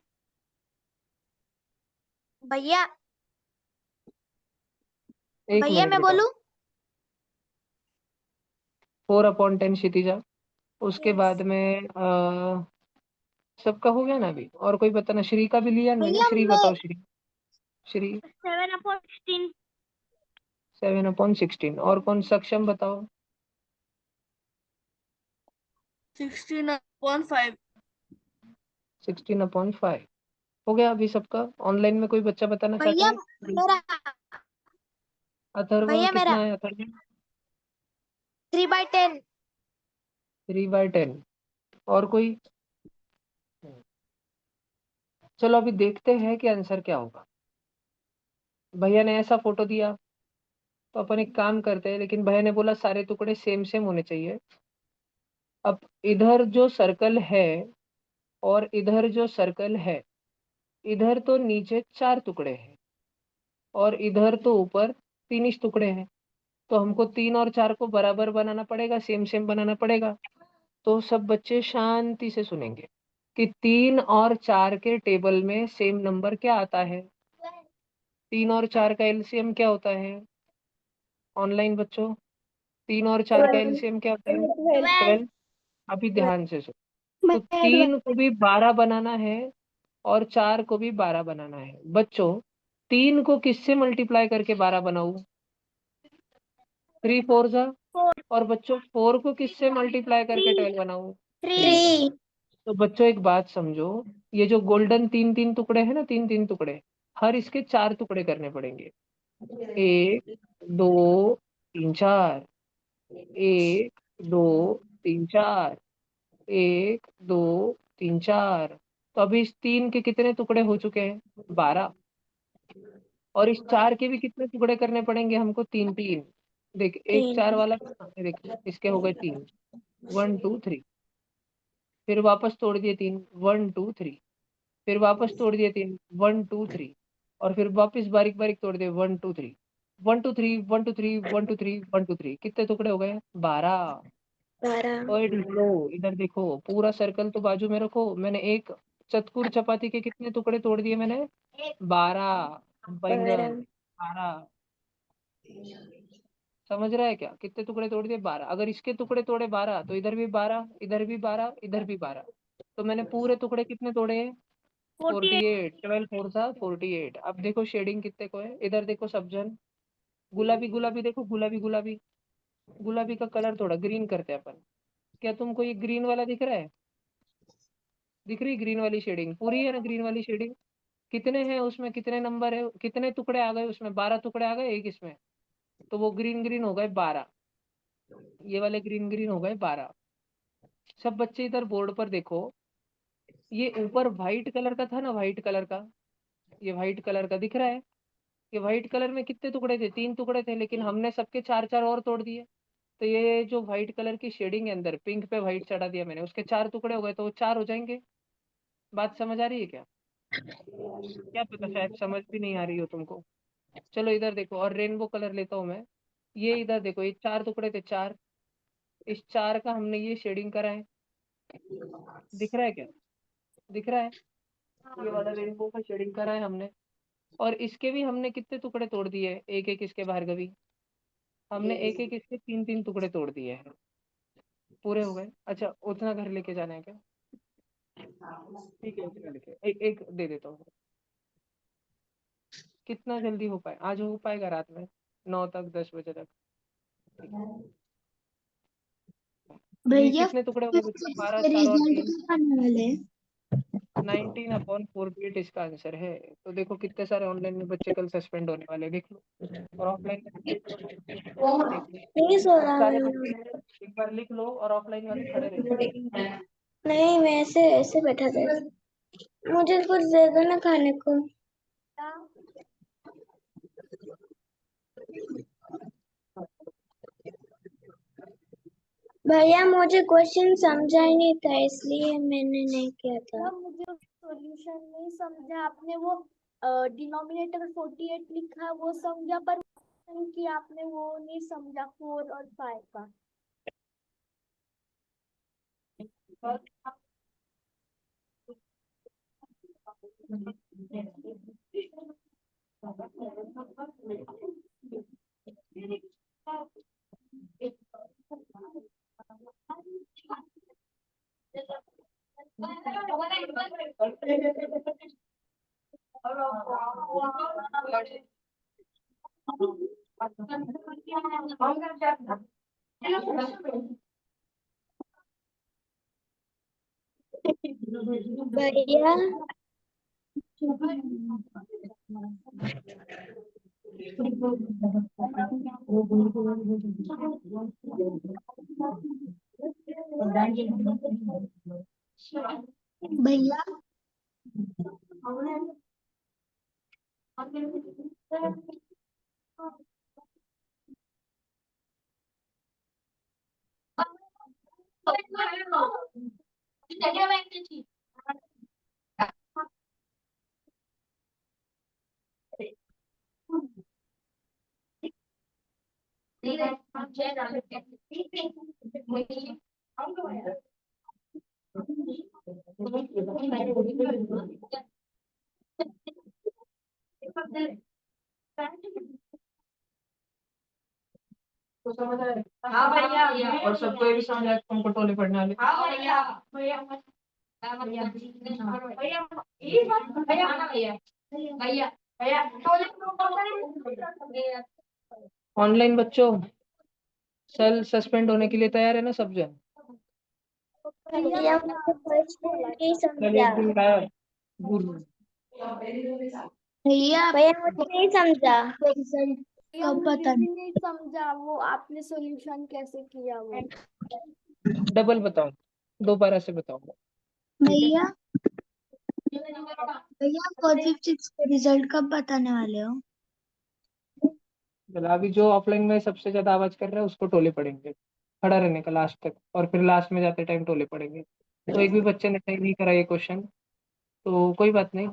भैया एक भैया मिनट मैं बेटा। बोलूं? 4/10 क्षितिजा। उसके यस। बाद में सबका हो गया ना अभी? और कोई बताना। श्री का भी लिया मैंने। भैया श्री मैं बताओ। श्री। श्री 7/16। 7/16। और कौन? सक्षम बताओ। 16/5। 16/5 हो गया अभी सबका। ऑनलाइन में कोई बच्चा बताना चाहता भैया है? मेरा अथर्व भैया मेरा कितना है? अथर्व 3/10। 3/10। और कोई? चलो अभी देखते हैं कि आंसर क्या होगा। भैया ने ऐसा फोटो दिया तो अपन एक काम करते हैं, लेकिन भैया ने बोला सारे टुकड़े सेम सेम होने चाहिए। अब इधर जो सर्कल है और इधर जो सर्कल है, इधर तो नीचे 4 टुकड़े हैं और इधर तो ऊपर 3 ही टुकड़े हैं। तो हमको 3 और 4 को बराबर बनाना पड़ेगा, सेम सेम बनाना पड़ेगा। तो सब बच्चे शांति से सुनेंगे कि 3 और 4 के टेबल में सेम नंबर क्या आता है। 3 और 4 का एलसीएम क्या होता है? ऑनलाइन बच्चों, 3 और 4 का 12। एलसीएम क्या होता है? 12। 12। अभी ध्यान से सुनो। तो भैया 3 को भी 12 बनाना है और 4 को भी 12 बनाना है। बच्चों, 3 को किससे मल्टीप्लाई करके 12 बनाऊं? 3 4 जा। 12। और बच्चों 4 को किससे मल्टीप्लाई करके 12 बनाऊं? 3। तो बच्चों एक बात समझो, ये जो गोल्डन तीन तीन टुकड़े हैं ना, तीन तीन टुकड़े, हर इसके 4 टुकड़े करने पड़ेंगे। 1 2 3 4, 1 2 3 4, 1 2 3 4। तो अभी इस 3 के कितने टुकड़े हो चुके हैं? 12। और इस 4 के भी कितने टुकड़े करने पड़ेंगे हमको? 3 3। देख, एक 4 वाला देख, इसके हो गए 3, 1 2 3। फिर वापस तोड़ दिए 3, 1 2 3। फिर वापस तोड़ दिए 3, 1 2 3। और फिर वापस बारीक बारीक तोड़ दिए 1 2 3, 1 2 3, 1 2 3, 1 2 3, 1 2 3। कितने टुकड़े हो गए? 12। ओए लो, इधर देखो, पूरा सर्कल तो बाजू में रखो। मैंने एक चतकुर चपाती के कितने टुकड़े तोड़ दिए मैंने? 12। बैंगन 12। समझ रहा है क्या? कितने टुकड़े तोड़ दिए? 12। अगर इसके टुकड़े तोड़े 12, तो इधर भी 12, इधर भी 12, इधर भी 12। तो मैंने पूरे टुकड़े कितने तोड़े हैं? 48। 12 4 सा 48। अब देखो शेडिंग कितने को है, इधर देखो सब जन। गुलाबी गुलाबी देखो, गुलाबी गुलाबी। गुलाबी का कलर थोड़ा ग्रीन करते हैं अपन। क्या तुमको ये ग्रीन वाला दिख रहा है? दिख रही ग्रीन वाली शेडिंग? पूरी है ना ग्रीन वाली शेडिंग? कितने हैं उसमें? कितने नंबर है? कितने टुकड़े आ गए उसमें? 12 टुकड़े आ गए एक इसमें। तो वो ग्रीन ग्रीन हो गए 12। ये वाले ग्रीन ग्रीन हो गए 12। सब बच्चे इधर बोर्ड पर देखो। ये ऊपर व्हाइट कलर का था ना, व्हाइट कलर का, ये व्हाइट कलर का दिख रहा है? ये व्हाइट कलर में कितने टुकड़े थे? 3 टुकड़े थे, लेकिन हमने सबके 4 4 और तोड़ दिए। तो ये जो व्हाइट कलर की शेडिंग है अंदर, पिंक पे व्हाइट चढ़ा दिया मैंने, उसके 4 टुकड़े हो गए, तो वो 4 हो जाएंगे। बात समझ आ रही है क्या? क्या पता, शायद समझ भी नहीं आ रही हो तुमको। चलो इधर देखो, और रेनबो कलर लेता हूँ मैं। ये इधर देखो, ये 4 टुकड़े थे, 4। इस 4 का हमने ये शेडिंग करा है। दिख रहा है क्या? दिख रहा है? ये वाला रेनबो का शेडिंग करा है हमने। और इसके भी हमने कितने टुकड़े तोड़ दिए? एक एक इसके भार्गवी। हमने एक एक इसके 3 3 टुकड़े तोड़ दिए हैं। पूरे हो गए? अच्छा, उतना घर लेके जाना है क्या? ठीक है, उतना लेके एक एक दे देता हूँ। कितना जल्दी हो पाए? आज हो पाएगा रात में 9 तक, 10 बजे तक? ठीक है। ये भैया कितने टुकड़े हो गए बच्चे? 12 इसके 4 और रिजल्ट 3, कब आने वाले हैं? 19/48 इसका आंसर है। तो देखो कितने सारे ऑनलाइन में बच्चे कल सस्पेंड होने वाले हैं, देख लो। और ऑफलाइन में देख लो। नहीं सो रहा सारे मैं। बच्चे एक बार लिख लो, और ऑफलाइन वाले खड़े रहिए। नहीं, मैं ऐसे ऐसे बैठा था। मुझे कुछ दे दो ना खाने को। भैया मुझे क्वेश्चन समझा ही नहीं था, इसलिए मैंने नहीं किया था। मुझे सॉल्यूशन नहीं समझा आपने। वो डिनोमिनेटर 48 लिखा है वो समझा, पर कि आपने वो नहीं समझा 4 और 5 का। भैया भैया तो समझ आया? हाँ भैया। और सबको ये भी समझ आया कि तुमको टोले पड़ने वाले? हाँ भैया। भैया भैया भैया भैया भैया भैया ऑनलाइन बच्चों, कल सस्पेंड होने के लिए तैयार है ना सब जन? भैया मुझे क्वेश्चन नहीं कल समझा। एक दिन गायब गुरु। भैया मुझे नहीं समझा। भैया मुझे भी नहीं समझा वो आपने सॉल्यूशन कैसे किया वो। डबल बताओ, दोबारा से बताऊंगा, ठीक है। भैया 456 का रिजल्ट कब बताने वाले हो? चलो, अभी जो ऑफलाइन में सबसे ज्यादा आवाज कर रहा है उसको टोले पड़ेंगे, खड़ा रहने का लास्ट तक, और फिर लास्ट में जाते टाइम टोले पड़ेंगे। तो एक भी बच्चे ने सही नहीं करा ये क्वेश्चन, तो कोई बात नहीं,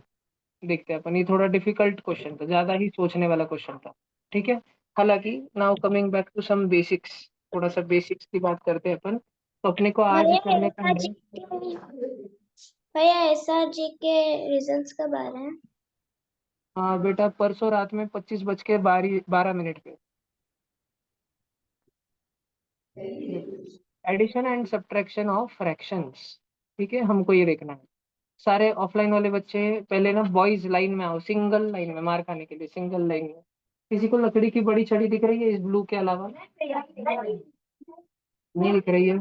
देखते हैं अपन। ये थोड़ा डिफिकल्ट क्वेश्चन था, ज्यादा ही सोचने वाला क्वेश्चन था, ठीक है। हालांकि now coming back to some basics, थोड़ा सा बेसिक्स की बात करते हैं अपन। तो अपने को आज करने का है। भैया SRG के रिजल्ट्स कब आ रहे हैं? हाँ बेटा, परसों रात में 25:12 पे। Addition and subtraction of fractions, ठीक है, हमको ये देखना है। सारे ऑफलाइन वाले बच्चे पहले ना बॉयज लाइन में आओ, सिंगल लाइन में मार खाने के लिए, सिंगल लाइन में। किसी को लकड़ी की बड़ी छड़ी दिख रही है इस ब्लू के अलावा? नहीं दिख रही है?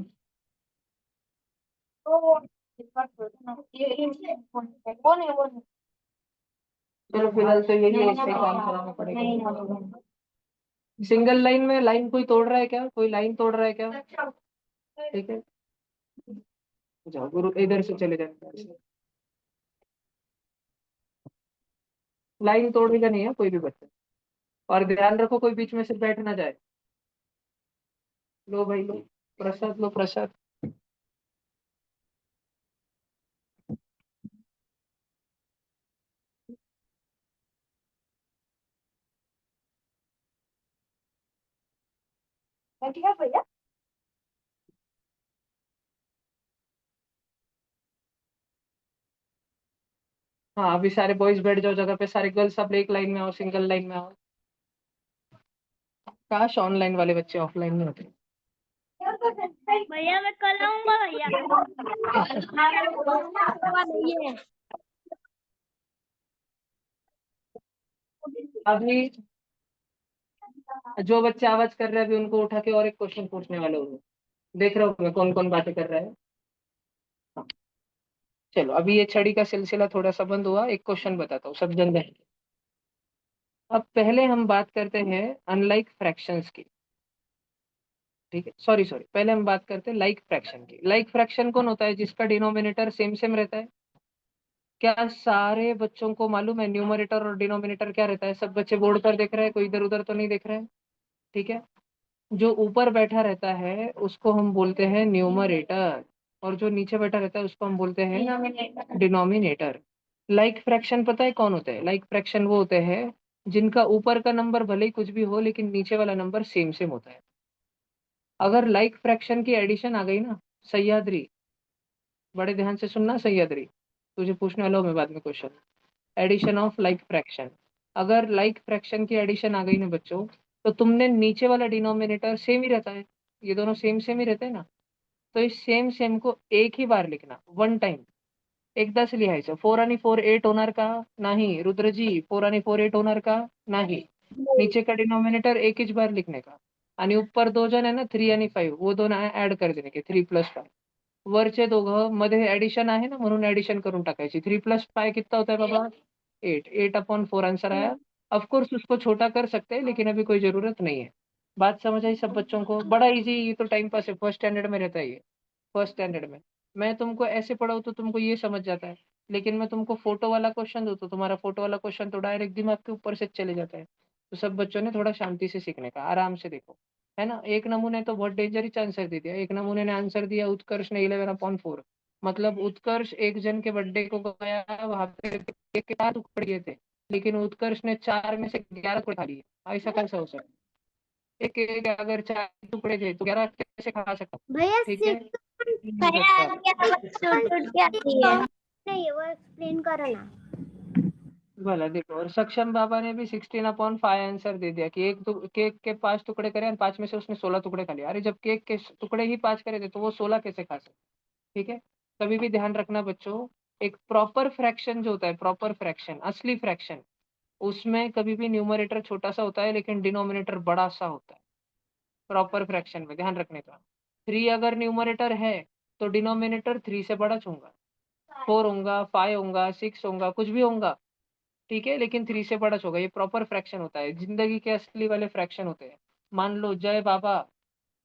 चलो फिलहाल तो यही है, इससे काम चलाना पड़ेगा। सिंगल लाइन में लाइन कोई तोड़ रहा है क्या? कोई लाइन तोड़ रहा है क्या? ठीक है, जाओ गुरु, इधर से चले जाए। लाइन तोड़ने का नहीं है कोई भी बच्चा, और ध्यान रखो कोई बीच में से बैठ ना जाए। लो भाई लो, प्रसाद लो, प्रसाद। ठीक है भैया। हाँ अभी सारे बॉयज बैठ जाओ जगह पे, सारे गर्ल्स सब एक लाइन में आओ, सिंगल लाइन में आओ। काश ऑनलाइन वाले बच्चे ऑफलाइन में होते। भैया मैं कल आऊंगा भैया। अभी जो बच्चे आवाज कर रहे हैं अभी उनको उठा के और एक क्वेश्चन पूछने वाले हूँ। देख रहा हूँ मैं कौन कौन बातें कर रहा है। हाँ, चलो अभी ये छड़ी का सिलसिला थोड़ा सा बंद हुआ, एक क्वेश्चन बताता हूँ, सब जन जाएंगे। अब पहले हम बात करते हैं अनलाइक फ्रैक्शंस की, ठीक है। सॉरी सॉरी, पहले हम बात करते हैं लाइक फ्रैक्शन की। लाइक फ्रैक्शन कौन होता है? जिसका डिनोमिनेटर सेम सेम रहता है। क्या सारे बच्चों को मालूम है न्यूमरेटर और डिनोमिनेटर क्या रहता है? सब बच्चे बोर्ड पर देख रहे हैं, कोई इधर उधर तो नहीं देख रहे हैं, ठीक है। जो ऊपर बैठा रहता है उसको हम बोलते हैं न्यूमरेटर, और जो नीचे बैठा रहता है उसको हम बोलते हैं डिनोमिनेटर। लाइक फ्रैक्शन पता है कौन होते हैं? लाइक फ्रैक्शन वो होते हैं जिनका ऊपर का नंबर भले ही कुछ भी हो लेकिन नीचे वाला नंबर सेम सेम होता है। अगर लाइक फ्रैक्शन की एडिशन आ गई ना, सह्याद्री, बड़े ध्यान से सुनना सह्याद्री, तुझे पूछने वाला हूँ मैं बाद में question. Addition of like fraction, अगर लाइक फ्रैक्शन की एडिशन आ गई ना बच्चों, तो तुमने नीचे वाला डिनोमिनेटर सेम ही रहता है, ये दोनों सेम सेम ही रहते हैं ना, तो इस सेम सेम को एक ही बार लिखना, वन टाइम, एकदाच लिहायचं। 4 आणि 4 8 होणार का? नाही। रुद्रजी 4 आणि 4 8 होणार का? नाही। नीचे का डिनोमिनेटर एक ही बार लिखने का, आणि ऊपर दो जण आहे ना 3 आणि 5, वो दोन ऍड कर देने के, 3 + 5। वरचे दोघं मध्ये ऍडिशन आहे ना म्हणून ऍडिशन करून टाकायची। 3 + 5 कितना होता है बाबा? 8। 8/4 आंसर आया। ऑफकोर्स उसको छोटा कर सकते हैं लेकिन अभी कोई जरूरत नहीं है। बात समझ आई सब बच्चों को? बड़ा इजी, ये तो टाइम पास है, फर्स्ट स्टैंडर्ड में रहता है ये, फर्स्ट स्टैंडर्ड में। मैं तुमको ऐसे पढ़ाऊँ तो तुमको ये समझ जाता है, लेकिन मैं तुमको फोटो वाला क्वेश्चन दूँ तो तुम्हारा फोटो वाला क्वेश्चन तो डायरेक्ट दिमाग के ऊपर से चले जाता है। तो सब बच्चों ने थोड़ा शांति से सीखने का, आराम से देखो, है ना। एक नमूने तो बहुत डेंजरस आंसर दे दिया। एक नमूने ने आंसर दिया उत्कर्ष ने 11/4, मतलब उत्कर्ष एक जन के बर्थडे को गया, वहां पे केक के 4 टुकड़े दिए थे, लेकिन उत्कर्ष ने 4 में से 11 टुकड़े खा लिए। ऐसा कैसे हो सकता है? एक केक के अगर 4 टुकड़े थे तो 11 कैसे खा सकता? भैया ठीक है, नहीं हो भैया सकता। आपकी आवाज टूट टूट के आती है। नहीं वो एक्सप्लेन करो ना। बोला देखो, और सक्षम बाबा ने भी 16/5 आंसर दे दिया कि केक के 5 टुकड़े करे और 5 में से उसने 16 टुकड़े खा लिए। अरे जब केक के टुकड़े ही 5 करे थे तो वो 16 कैसे खा सकते? ठीक है। कभी भी ध्यान रखना बच्चों, एक प्रॉपर फ्रैक्शन जो होता है, प्रॉपर फ्रैक्शन, असली फ्रैक्शन, उसमें कभी भी न्यूमरेटर छोटा सा होता है लेकिन डिनोमिनेटर बड़ा सा होता है। प्रॉपर फ्रैक्शन में ध्यान रखने का। 3 अगर न्यूमरेटर है तो डिनोमिनेटर 3 से बड़ा छूंगा, 4 होगा, 5 होगा, 6 होगा, कुछ भी होगा, ठीक है, लेकिन 3 से बड़ा होगा। ये प्रॉपर फ्रैक्शन होता है, जिंदगी के असली वाले फ्रैक्शन होते हैं। मान लो जय बाबा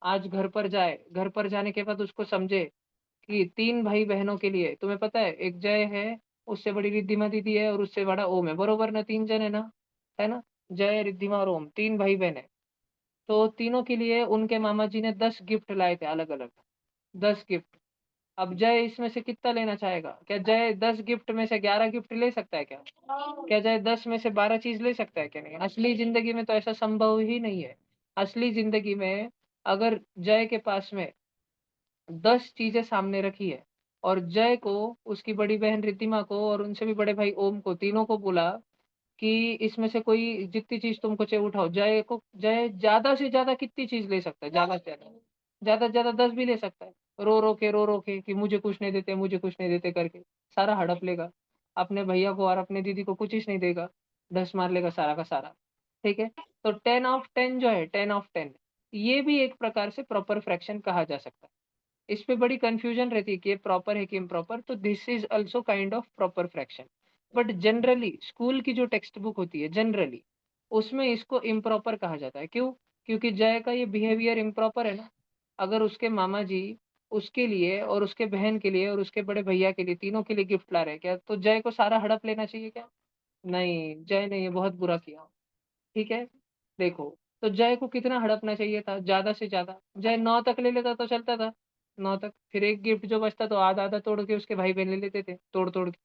आज घर पर जाए, घर पर जाने के बाद उसको समझे कि 3 भाई बहनों के लिए, तुम्हें पता है एक जय है, उससे बड़ी रिद्धिमा दीदी है और उससे बड़ा ओम है, बरोबर ना, 3 जन है ना, है ना, जय रिद्धिमा और ओम 3 भाई बहन है। तो तीनों के लिए उनके मामा जी ने 10 गिफ्ट लाए थे अलग अलग, 10 गिफ्ट। अब जय इसमें से कितना लेना चाहेगा? क्या जय 10 गिफ्ट में से 11 गिफ्ट ले सकता है क्या? क्या जय 10 में से 12 चीज ले सकता है क्या? नहीं, असली जिंदगी में तो ऐसा संभव ही नहीं है। असली जिंदगी में अगर जय के पास में 10 चीजें सामने रखी है और जय को, उसकी बड़ी बहन रिद्धिमा को और उनसे भी बड़े भाई ओम को, तीनों को बोला कि इसमें से कोई जितनी चीज तुमको चाहिए उठाओ, जय ज्यादा से ज्यादा कितनी चीज ले सकता है? ज्यादा से ज्यादा 10 भी ले सकता है। रो रो के कि मुझे कुछ नहीं देते, मुझे कुछ नहीं देते करके सारा हड़प लेगा, अपने भैया को और अपने दीदी को कुछ ही नहीं देगा, 10 मार लेगा सारा का सारा, ठीक है। तो 10 ऑफ 10 जो है, 10 ऑफ 10, ये भी एक प्रकार से प्रॉपर फ्रैक्शन कहा जा सकता है। इस पे बड़ी कंफ्यूजन रहती है कि ये प्रॉपर है कि इम्प्रॉपर, तो this is also kind of proper fraction. But generally school की जो टेक्स्ट बुक होती है जनरली, उसमें इसको इम्प्रॉपर कहा जाता है। क्यों? क्योंकि जय का ये बिहेवियर इम्प्रॉपर है ना। अगर उसके मामा जी उसके लिए और उसके बहन के लिए और उसके बड़े भैया के लिए, तीनों के लिए गिफ्ट ला रहे हैं, क्या तो जय को सारा हड़प लेना चाहिए क्या? नहीं, जय ने ये बहुत बुरा किया, ठीक है। देखो, तो जय को कितना हड़पना चाहिए था? ज्यादा से ज्यादा जय 9 तक ले लेता तो चलता था, 9 तक, फिर एक गिफ्ट जो बचता तो आधा आधा तोड़ के उसके भाई बहन ले लेते थे, तोड़ तोड़ के।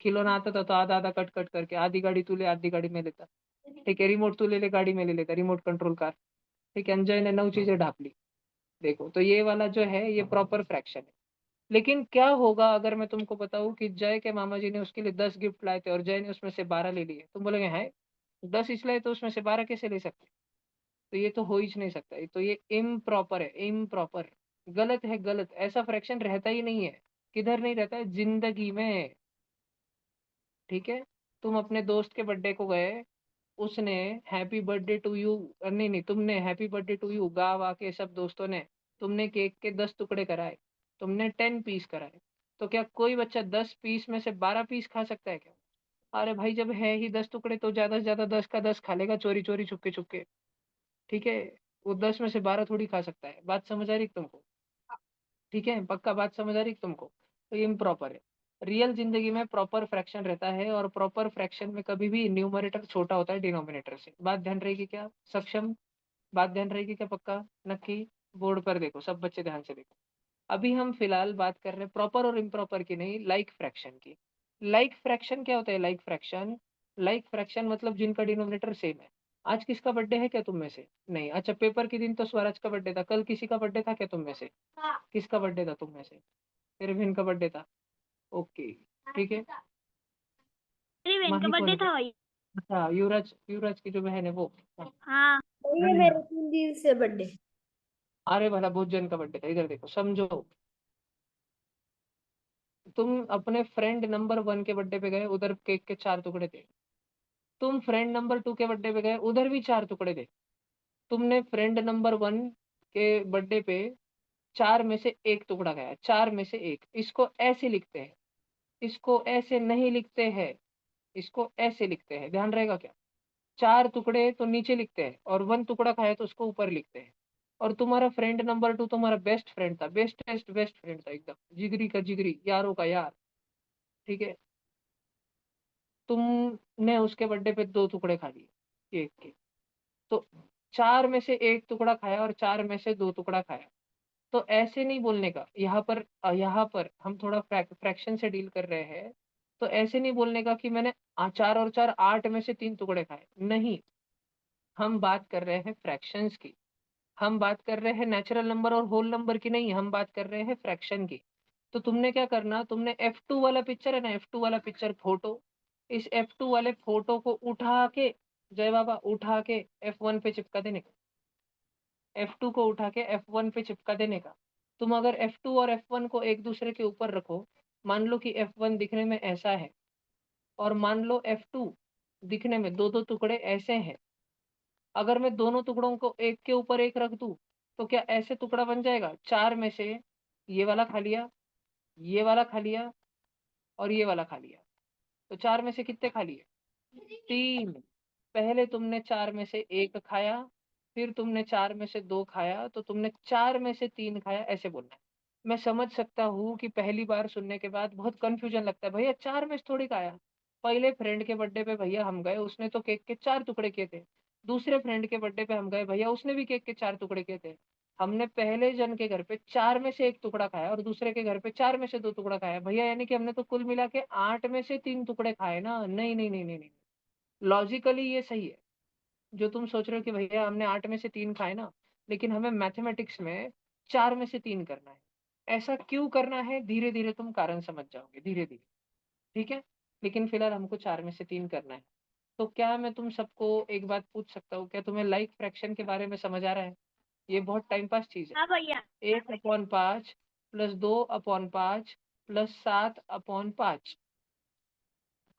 खिलौना आता था तो आधा आधा कट कट करके, आधी गाड़ी तू ले आधी गाड़ी में लेता, ठीक है, रिमोट तू ले ले गाड़ी में ले लेता, रिमोट कंट्रोल कार, ठीक है। अजय ने 9 चीजें ढाप ली। देखो, तो ये वाला जो है ये प्रॉपर फ्रैक्शन है। लेकिन क्या होगा अगर मैं तुमको बताऊं कि जय के मामा जी ने उसके लिए 10 गिफ्ट लाए थे और जय ने उसमें से 12 ले लिए? तुम बोलोगे है, 10 इसलिए तो उसमें से 12 कैसे ले सकते? तो ये तो हो ही नहीं सकता, तो ये इम्प्रॉपर है, इम्प्रॉपर, गलत है, गलत, ऐसा फ्रैक्शन रहता ही नहीं है। किधर नहीं रहता है? जिंदगी में, ठीक है। तुम अपने दोस्त के बर्थडे को गए, उसने हैप्पी बर्थडे टू यू, नहीं नहीं, तुमने हैप्पी बर्थडे टू यू गा वा के सब दोस्तों ने, तुमने केक के 10 टुकड़े कराए, तुमने 10 पीस कराए, तो क्या कोई बच्चा 10 पीस में से 12 पीस खा सकता है क्या? अरे भाई, जब है ही 10 टुकड़े तो ज्यादा से ज्यादा 10 का 10 खा लेगा, चोरी चोरी छुपके छुपके, ठीक है। वो 10 में से 12 थोड़ी खा सकता है। बात समझ आ रही है तुमको? ठीक है, पक्का बात समझ आ रही है तुमको? तो ये इम्प्रॉपर है। रियल जिंदगी में प्रॉपर फ्रैक्शन रहता है और प्रॉपर फ्रैक्शन में कभी भी न्यूमरेटर छोटा होता है डिनोमिनेटर से। बात ध्यान रहेगी क्या सक्षम? बात ध्यान रहेगी क्या? पक्का नक्की? बोर्ड पर देखो, सब बच्चे ध्यान से देखो। अभी हम फिलहाल बात कर रहे हैं प्रॉपर और इम्प्रॉपर की नहीं, लाइक फ्रैक्शन की। लाइक फ्रैक्शन क्या होता है? लाइक फ्रैक्शन, लाइक फ्रैक्शन मतलब जिनका डिनोमिनेटर सेम है। आज किसका बर्थडे है क्या तुम में से? नहीं, अच्छा, पेपर के दिन तो स्वराज का बर्थडे था, कल किसी का बर्थडे था क्या तुम में से? किसका बर्थडे था तुम में से? तेरे बहन का बर्थडे था, ओके, ठीक है। मेरी बहन का माही कौन बर्थडे है? था भाई। अच्छा, युवराज, युवराज की जो बहन है वो, हाँ। वही है हाँ। मेरे 3 दिन से बर्थडे। अरे भला बहुत जन का बर्थडे था, इधर देखो समझो। तुम अपने फ्रेंड नंबर 1 के बर्थडे पे गए, उधर केक के 4 टुकड़े थे। तुम फ्रेंड नंबर 2 के बर्थडे पे गए, उधर भी 4 टुकड़े थे। तुमने फ्रेंड नंबर 1 के बर्थडे पे 4 में से एक टुकड़ा खाया, 4 में से एक। इसको ऐसे लिखते हैं, इसको ऐसे नहीं लिखते हैं, इसको ऐसे लिखते हैं, ध्यान रहेगा क्या? 4 टुकड़े तो नीचे लिखते हैं और 1 टुकड़ा खाया तो उसको ऊपर लिखते हैं। और तुम्हारा फ्रेंड नंबर 2 तुम्हारा बेस्ट फ्रेंड था, बेस्ट फ्रेंड था, एकदम जिगरी का जिगरी, यारों का यार, ठीक है। तुमने उसके बर्थडे पे 2 टुकड़े खा लिए केक के। तो 4 में से एक टुकड़ा खाया और 4 में से 2 टुकड़ा खाया। तो ऐसे नहीं बोलने का, यहाँ पर हम थोड़ा फ्रैक्शन से डील कर रहे हैं। तो ऐसे नहीं बोलने का कि मैंने 4 और 4 8 में से 3 टुकड़े खाए, नहीं। हम बात कर रहे हैं फ्रैक्शंस की, हम बात कर रहे हैं नेचुरल नंबर और होल नंबर की नहीं, हम बात कर रहे हैं फ्रैक्शन की। तो तुमने क्या करना, तुमने F2 वाला पिक्चर है ना, F2 वाला पिक्चर फोटो, इस F2 वाले फोटो को उठा के, जय बाबा, उठा के F1 पे चिपका देने का। F2 को उठा के F1 पे चिपका देने का। तुम अगर F2 और F1 को एक दूसरे के ऊपर रखो, मान लो कि F1 दिखने में ऐसा है और मान लो F2 दिखने में दो दो टुकड़े ऐसे हैं। अगर मैं दोनों टुकड़ों को एक के ऊपर एक रख दूं, तो क्या ऐसे टुकड़ा बन जाएगा? 4 में से ये वाला खा लिया, ये वाला खा लिया और ये वाला खा लिया। तो 4 में से कितने खा लिए? 3। पहले तुमने 4 में से 1 खाया, फिर तुमने 4 में से 2 खाया, तो तुमने 4 में से 3 खाया, ऐसे बोलना है। मैं समझ सकता हूँ कि पहली बार सुनने के बाद बहुत कन्फ्यूजन लगता है, भैया 4 में से थोड़ी खाया। पहले फ्रेंड के बर्थडे पे भैया हम गए, उसने तो केक के 4 टुकड़े किए थे। दूसरे फ्रेंड के बर्थडे पे हम गए भैया, उसने भी केक के 4 टुकड़े किए थे। हमने पहले जन के घर पे 4 में से 1 टुकड़ा खाया और दूसरे के घर पे 4 में से 2 टुकड़ा खाया भैया, यानी कि हमने तो कुल मिला के 8 में से 3 टुकड़े खाए ना। नहीं नहीं नहीं नहीं नहीं, लॉजिकली ये सही है जो तुम सोच रहे हो कि भैया हमने 8 में से 3 खाए ना, लेकिन हमें मैथमेटिक्स में 4 में से 3 करना है। ऐसा क्यों करना है, धीरे धीरे तुम कारण समझ जाओगे, धीरे धीरे। ठीक है, लेकिन फिलहाल हमको 4 में से 3 करना है। तो क्या मैं तुम सबको एक बात पूछ सकता हूँ, क्या तुम्हें लाइक फ्रैक्शन के बारे में समझ आ रहा है? ये बहुत टाइम पास चीज है। हाँ भैया। 1/5 प्लस 2/5 प्लस 7/5।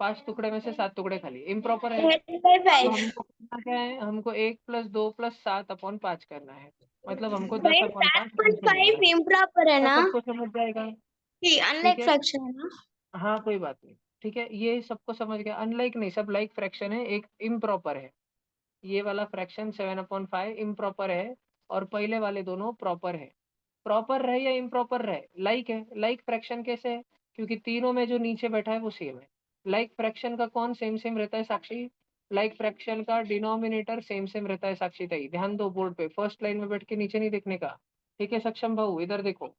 5 टुकड़े में से 7 टुकड़े खाली, इम्प्रॉपर है। 8/5। तो हमको करना क्या है, हमको 1 प्लस 2 प्लस 7/5 करना है, मतलब हमको तो ये 10/5 आंसर मिलना 7.5 है। इम्प्रॉपर है क्या ना? सबको समझ जाएगा? कि ठीक अनलाइक है, फ्रैक्शन है ना? हाँ कोई बात नहीं। ठीक है, ये सबको समझ गया। अनलाइक नहीं, सब लाइक फ्रैक्शन है, एक इम्प्रॉपर है। ये वाला फ्रैक्शन 7/5 इम्प्रॉपर है और पहले वाले दोनों प्रॉपर है। प्रॉपर रहे या इम्प्रॉपर रहे, लाइक है। लाइक फ्रैक्शन कैसे है? क्योंकि तीनों में जो नीचे बैठा है वो सेम है। लाइक फ्रैक्शन का कौन सेम सेम रहता है साक्षी? लाइक फ्रैक्शन का डिनोमिनेटर सेम सेम रहता है साक्षी ताई, ध्यान दो बोर्ड पे, फर्स्ट लाइन में बैठ के नीचे नहीं देखने का। ठीक है सक्षम भाऊ, इधर देखो।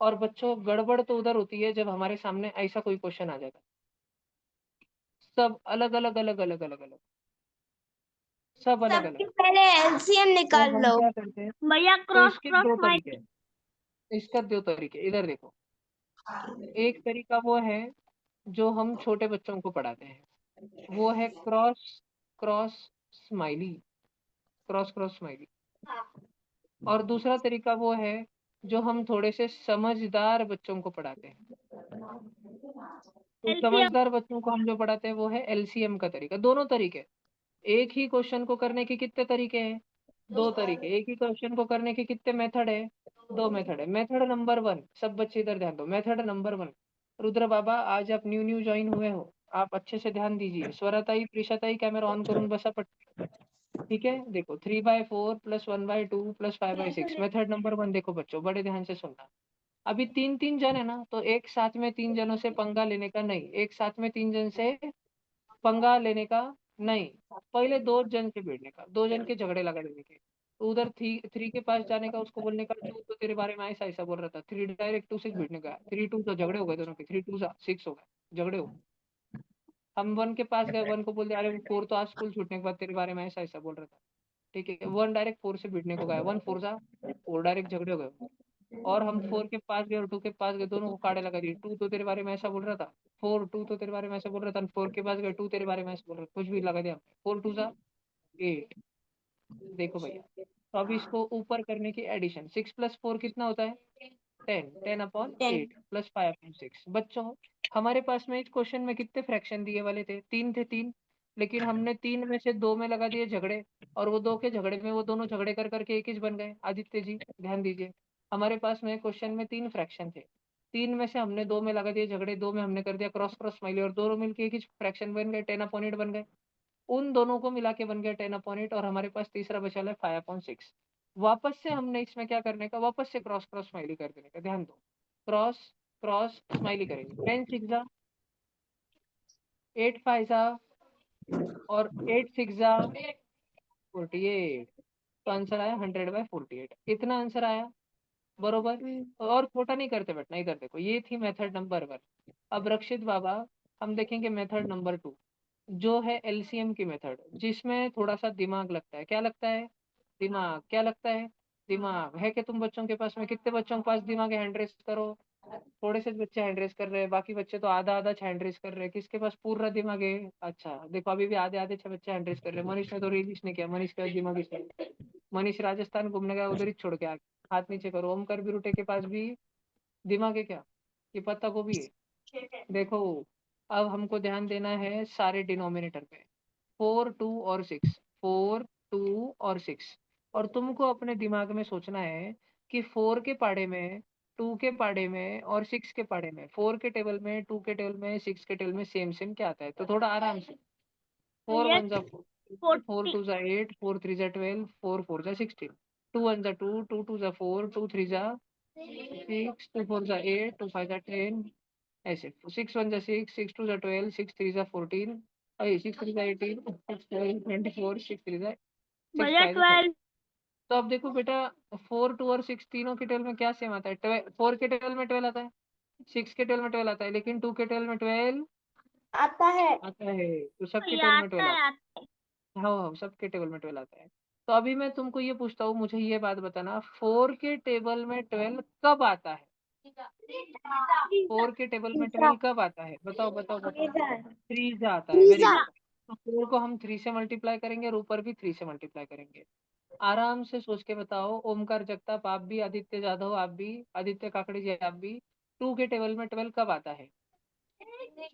और बच्चों गड़बड़ तो उधर होती है जब हमारे सामने ऐसा कोई क्वेश्चन आ जाता है, सब अलग अलग अलग अलग अलग अलग, सब अलग सबके अलग। पहले एलसीएम तो निकाल हम लो। क्या करते हैं, भैया तो क्रॉस इसके क्रॉस दो तरीके स्माइली। हैं। इसका दो तरीके, इधर देखो। एक तरीका वो है जो हम छोटे बच्चों को पढ़ाते हैं, वो है cross cross smiley, cross cross smiley. और दूसरा तरीका वो है जो हम थोड़े से समझदार बच्चों को पढ़ाते हैं। तो एलसीएम। समझदार बच्चों को हम जो पढ़ाते हैं वो है एलसीएम का तरीका। दोनों तरीके, एक ही क्वेश्चन को करने के कितने तरीके हैं? 2 तरीके। एक ही क्वेश्चन को करने के कितने मेथड है? 2 मेथड है। मेथड नंबर 1, सब बच्चे इधर ध्यान दो, मेथड नंबर 1। रुद्र बाबा आज आप न्यू न्यू ज्वाइन हुए हो, आप अच्छे से ध्यान दीजिए। स्वराताई प्रिशाताई कैमरा ऑन करून बसा पट। ठीक है, देखो 3/4 प्लस 1/2 प्लस 5/6, मेथड नंबर 1। देखो बच्चों बड़े ध्यान से सुनना। अभी 3 3 जन है ना, तो एक साथ में 3 जनों से पंगा लेने का नहीं, एक साथ में 3 जन से पंगा लेने का नहीं। पहले 2 जन से भिड़ने का, 2 जन के झगड़े लगा देने के। तो उधर 3 के पास जाने का, उसको बोलने का 2 तो तेरे बारे में ऐसा ऐसा बोल रहा था। 3 डायरेक्ट 2 से भिड़ने का, 3 2 तो झगड़े हो गए दोनों के, 3 2 6 हो गए, झगड़े हो गए। हम 1 के पास गए, 1 को बोल दिया अरे वो 4 तो आज स्कूल छूटने के बाद तेरे बारे में ऐसा ऐसा बोल रहा था। ठीक है, 1 डायरेक्ट 4 से भिड़ने को गया, 1 4 जा 4, डायरेक्ट झगड़े हो गए। और हम 4 के पास गए और 2 के पास गए, दोनों को काड़े लगा दिए। 2 तो तेरे बारे में ऐसा बोल रहा था, 4 2 तो तेरे बारे में ऐसा बोल रहा था, 4 के पास गए, 2 तेरे बारे में ऐसा बोल रहा था, कुछ भी लगा दिया। 4 2 जा 8। देखो भैया, तो अब इसको ऊपर करने की एडिशन, 6 प्लस 4 कितना होता है? 10, 10। 10/8 प्लस 5/6। बच्चों हमारे पास में इस क्वेश्चन में कितने फ्रैक्शन दिए वाले थे? 3 थे, 3। लेकिन हमने 3 में से 2 में लगा दिए झगड़े, और वो 2 के झगड़े में वो दोनों झगड़े कर करके एक ही बन गए। आदित्य जी ध्यान दीजिए, हमारे पास में क्वेश्चन में 3 फ्रैक्शन थे, 3 में से हमने 2 में लगा दिए झगड़े, 2 में हमने कर दिया क्रॉस क्रॉस स्माइली, और दोनों मिलके एक ही फ्रैक्शन बन गए, 10/8 बन गए। उन दोनों को मिला के बन गया 10/8, और हमारे पास तीसरा बचा है 5/6। वापस से हमने इसमें क्या करने का, वापस से क्रॉस क्रॉस स्माइली कर देने का। ध्यान दो, क्रॉस क्रॉस स्माइली करेंगे। 10 6 जा 8 5 जा और 8 6 जा 48। तो आंसर आया 100/48, इतना आंसर आया। बरोबर। और छोटा नहीं करते बैठना, इधर देखो, ये थी मेथड नंबर 1। अब रक्षित बाबा, हम देखेंगे मेथड नंबर 2, जो है एलसीएम की मेथड, जिसमें थोड़ा सा दिमाग लगता है। क्या लगता है? दिमाग। क्या लगता है? दिमाग। है कि तुम बच्चों के पास में, कितने बच्चों के पास दिमाग है? हैंड रेस करो। थोड़े से बच्चे हैंड रेस कर रहे हैं, बाकी बच्चे तो आधा आधा हैंड रेस कर रहे हैं। किसके पास पूरा दिमाग है? अच्छा देखो, अभी भी आधे आधे 6 बच्चे हैंड रेस कर रहे हैं। मनीष ने तो रिलीज नहीं किया, मनीष का दिमाग इसलिए, मनीष राजस्थान घूमने गया, उधर ही छोड़ के आ गया। हाथ नीचे करो। ओमकार बिरुटे के पास भी दिमाग है क्या? ये पत्ता गोभी है। देखो, अब हमको ध्यान देना है सारे डिनोमिनेटर पे, 4 2 और 6, 4 2 और 6। और तुमको अपने दिमाग में सोचना है कि 4 के पाड़े में 2 के पाड़े में और 6 के पाड़े में, 4 के टेबल में, 2 के टेबल में, 6 के टेबल में सेम सेम क्या आता है? तो थोड़ा आराम से। 4 भैया 1 जा 4, 4 40 2 जा 8, 4 3 जा 12, 4 4 जा 16, 2 1 जा 2, 2 2 जा 4, 2 3 जा 6, 2 4 जा 8, 2 5 जा 10, ऐसे 6 1 जा 6, 6 2 जा 12, 6 3 जा 14, 6 3 जा 18, 6 12 24, 6 3 जा 6 भैया 5 जा 30। 12 तो अब देखो बेटा, 4 2 और 6 तीनों के टेबल में क्या सेम आता है? 4 के टेबल में 12 आता है, 6 के टेबल में 12 आता है, लेकिन 2 के टेबल में 12 आता है। आता है, तो सबके भैया टेबल में आता 12 आता है है। हाँ हाँ, सबके टेबल में 12 आता है। तो अभी मैं तुमको ये पूछता हूँ, मुझे ये बात बताना, 4 के टेबल में 12 कब आता है? 4 के टेबल में पिज्जा 12 कब आता है? बताओ बताओ बताओ। पिज्जा 3 से आता है, वेरी पिज्जा गुड। तो 4 को हम 3 से मल्टीप्लाई करेंगे और ऊपर भी 3 से मल्टीप्लाई करेंगे। आराम से सोच के बताओ, ओमकार जगताप आप भी, आदित्य जाधव आप भी, आदित्य काकड़ी जी आप भी, 2 के टेबल में 12 कब आता है?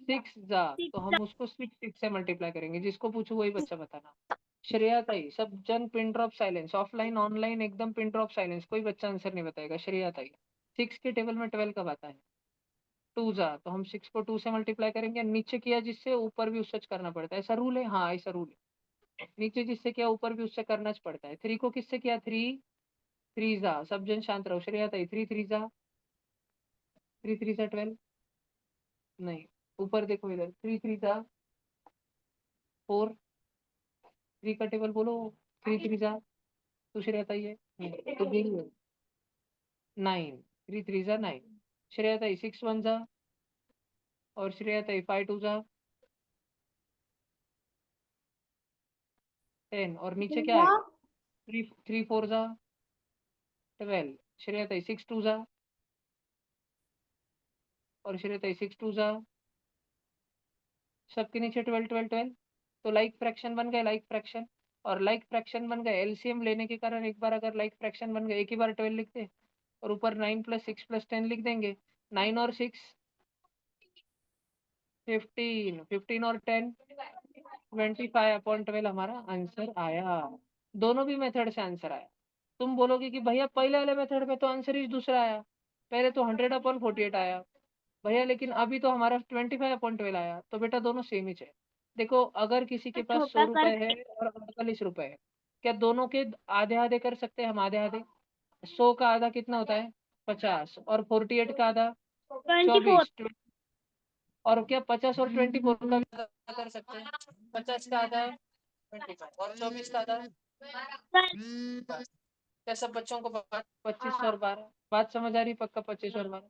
6 जा, तो हम उसको 6 से मल्टीप्लाई करेंगे। जिसको पूछो वही बच्चा बताना। श्रेया ताई, सब जन pin drop silence, offline online एकदम पिन ड्रॉप साइलेंस, कोई बच्चा आंसर नहीं बताएगा। श्रेया ताई, 6 के टेबल में 12 कब आता है? 2 जा, तो हम 6 को 2 से मल्टीप्लाई करेंगे, नीचे किया जिससे ऊपर भी उससे करना पड़ता है, ऐसा रूल है। हाँ ऐसा रूल है, नीचे जिससे किया ऊपर भी उससे करना पड़ता है। 3 को किससे किया? 3 3 जा, सब जन शांत रहो। श्रेया ताई, 3 3 जा, 3 3 जा 12, नहीं, ऊपर देखो इधर, 3 3 जा 4, 3 का टेबल बोलो, 3 3 जा, तो श्रेया ताई है, तो यही है 9, 3 3 जा 9, श्रेया ताई 6 1 जा, और श्रेया ताई 5 2 जा 10, और नीचे क्या पिज्जा आएगा? 3 3 4 जा 12, श्रेया ताई 6 2 जा, और श्रेया ताई 6 2 जा, सबके नीचे 12 12 12, तो लाइक फ्रैक्शन बन गए, लाइक फ्रैक्शन। और लाइक फ्रैक्शन बन गए, एलसीएम लेने के कारण एक बार अगर लाइक फ्रैक्शन बन गए, एक ही बार 12 लिखते और ऊपर 9 + 6 + 10 लिख देंगे। 9 और 6 15, 15 और 10 25/12 हमारा आंसर आया। दोनों भी मेथड से आंसर आया। तुम बोलोगे कि भैया पहले वाले मेथड में तो आंसर ही दूसरा आया, पहले तो 100/48 आया भैया, लेकिन अभी तो हमारा 25/12 आया। तो बेटा दोनों सेम ही है। देखो, अगर किसी के पास छोटा 100 रुपए है करके और 48 रुपए है, क्या दोनों के आधे आधे कर सकते हैं हम? आधे आधे, 100 का आधा कितना होता है? 50, और 48 का आधा 24 24, और क्या 50 और 24 का भी आधा कर सकते हैं? 50 का आधा है 25, और 24 का आधा है 12। क्या सब बच्चों को 25 और 12 बात समझ आ रही? पक्का 25 और 12।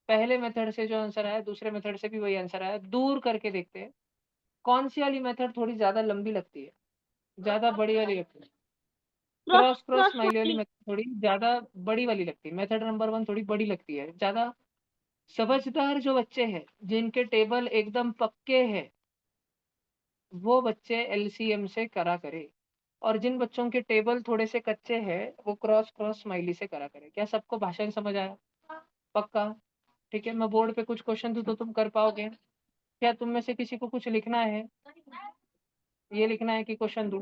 पहले मेथड से जो आंसर आया, दूसरे मेथड से भी वही आंसर आया। दूर करके देखते हैं कौन सी वाली मेथड थोड़ी ज्यादा लंबी लगती है, ज्यादा बड़ी वाली लगती है। Cross cross cross cross smiley वाली वाली मेथड थोड़ी ज्यादा बड़ी वाली लगती है। मेथड नंबर 1 थोड़ी बड़ी लगती है ज्यादा। समझदार जो बच्चे हैं, जिनके टेबल एकदम पक्के हैं, वो बच्चे एलसीएम से करा करे, और जिन बच्चों के टेबल थोड़े से कच्चे हैं, वो क्रॉस क्रॉस स्माइली से करा करे। क्या सबको भाषण समझ आया? पक्का? ठीक है, मैं बोर्ड पे कुछ क्वेश्चन दूं तो तुम कर पाओगे? क्या तुम में से किसी को कुछ लिखना है? ये लिखना है कि क्वेश्चन दूं?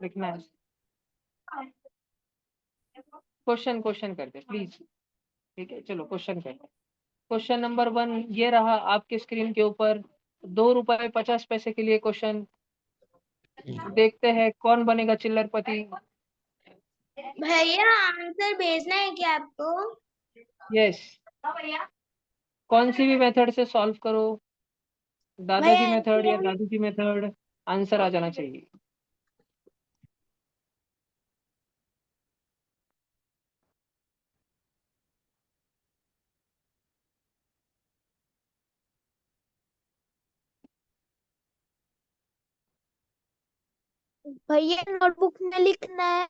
लिखना है। क्वेश्चन क्वेश्चन करते प्लीज। ठीक है, चलो क्वेश्चन करते। क्वेश्चन नंबर 1 ये रहा आपके स्क्रीन के ऊपर। 2 रुपए 50 पैसे के लिए क्वेश्चन। देखते हैं कौन बनेगा चिल्लरपति। भैया आंसर भेजना है क्या आपको? यस, कौन सी भी मेथड से सॉल्व करो, दादाजी भैया मेथड या LCM दादी की मेथड, आंसर आ जाना चाहिए। भैया नोटबुक में लिखना है।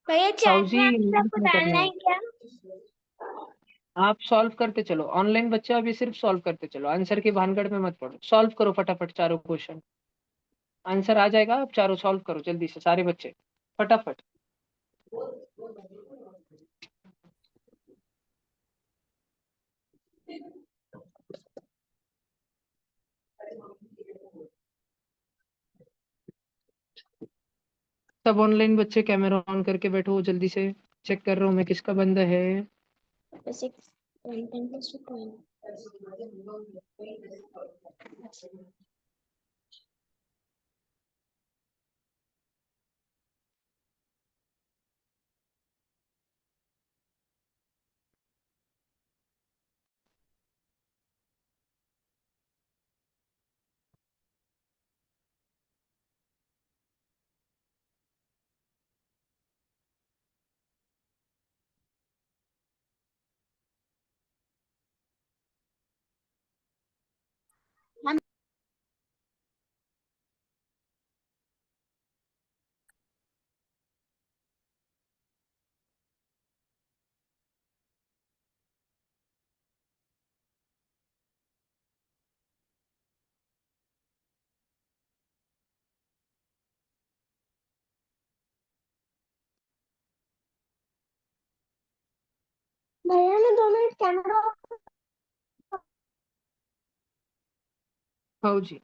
भैया चैट साउजी में आंसर लिंक आपको में करना डालना है। है क्या? आप सॉल्व करते चलो, ऑनलाइन बच्चे अभी सिर्फ सॉल्व करते चलो, आंसर की भानगढ़ में मत पड़ो। सॉल्व करो फटाफट चारों क्वेश्चन, आंसर आ जाएगा। आप चारों सॉल्व करो जल्दी से, सारे बच्चे फटाफट। सब ऑनलाइन बच्चे कैमरा ऑन करके बैठो जल्दी से। चेक कर रहा हूँ मैं किसका बंद है। 6 10 plus 2 भैया मैं 2 मिनट कैमरा हाँ जी।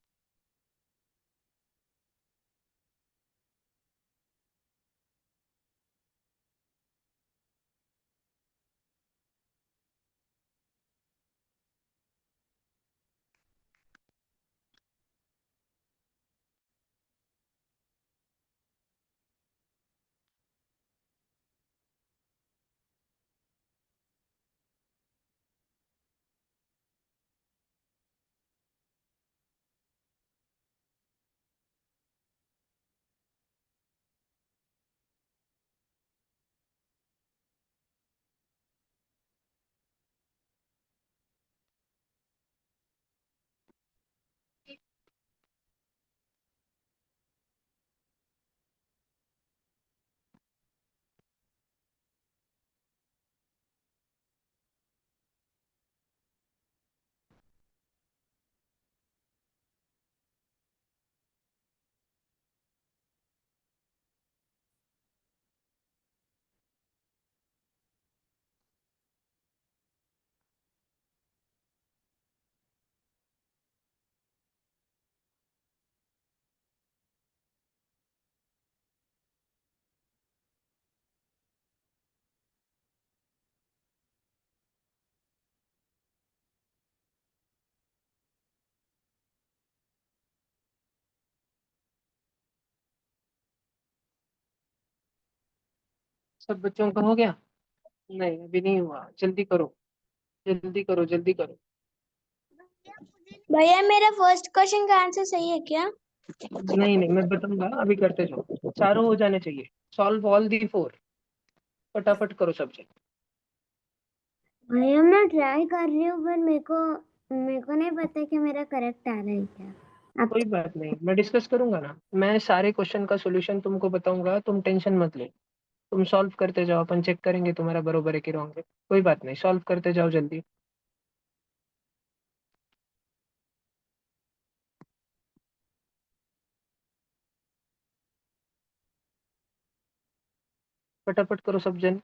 सब बच्चों का हो गया? नहीं अभी नहीं हुआ, जल्दी करो जल्दी करो जल्दी करो। भैया मेरा फर्स्ट क्वेश्चन का आंसर सही है क्या? नहीं नहीं मैं बताऊंगा, अभी करते जाओ, चारों हो जाने चाहिए। सॉल्व ऑल दी फोर, फटाफट करो सब्जेक्ट। भैया मैं ट्राई कर रही हूँ पर मेरे को नहीं पता कि मेरा करेक्ट आ रहा है क्या। आप कोई बात नहीं, मैं डिस्कस करूंगा ना, मैं सारे क्वेश्चन का सॉल्यूशन तुमको बताऊंगा, तुम टेंशन मत लो। तुम सॉल्व करते जाओ, अपन चेक करेंगे तुम्हारा बरोबर है कि रॉन्ग है। कोई बात नहीं, सॉल्व करते जाओ जल्दी। फटाफट करो सब जन।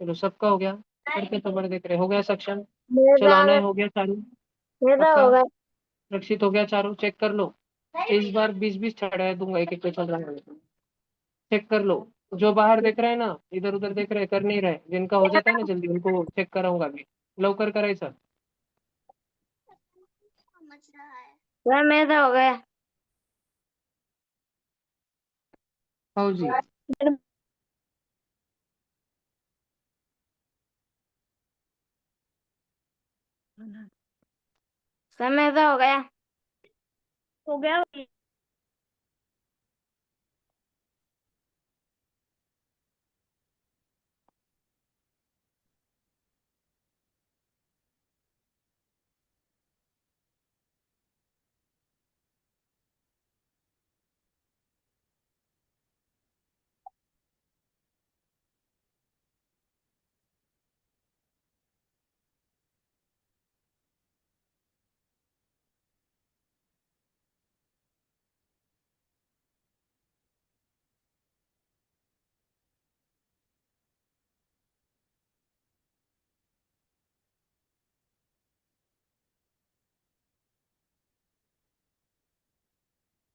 चलो सबका हो गया, करके तो बड़े देख रहे हो गया सक्षम। चलो मेरा आना है, हो गया चालू। मेरा पक्का? होगा। रक्षित हो गया चारों, चेक कर लो। इस बार 20-20 चढ़ाया दूंगा, एक एक पे चल रहा है। चेक कर लो। जो बाहर देख रहे हैं ना, इधर उधर देख रहे हैं, कर नहीं रहे, जिनका हो जाता है ना जल्दी उनको चेक कराऊंगा अभी। लवकर करायचं। समझ रहा है वह मेरा हो गया। हाँ जी। सर मेरा हो गया। हो गया।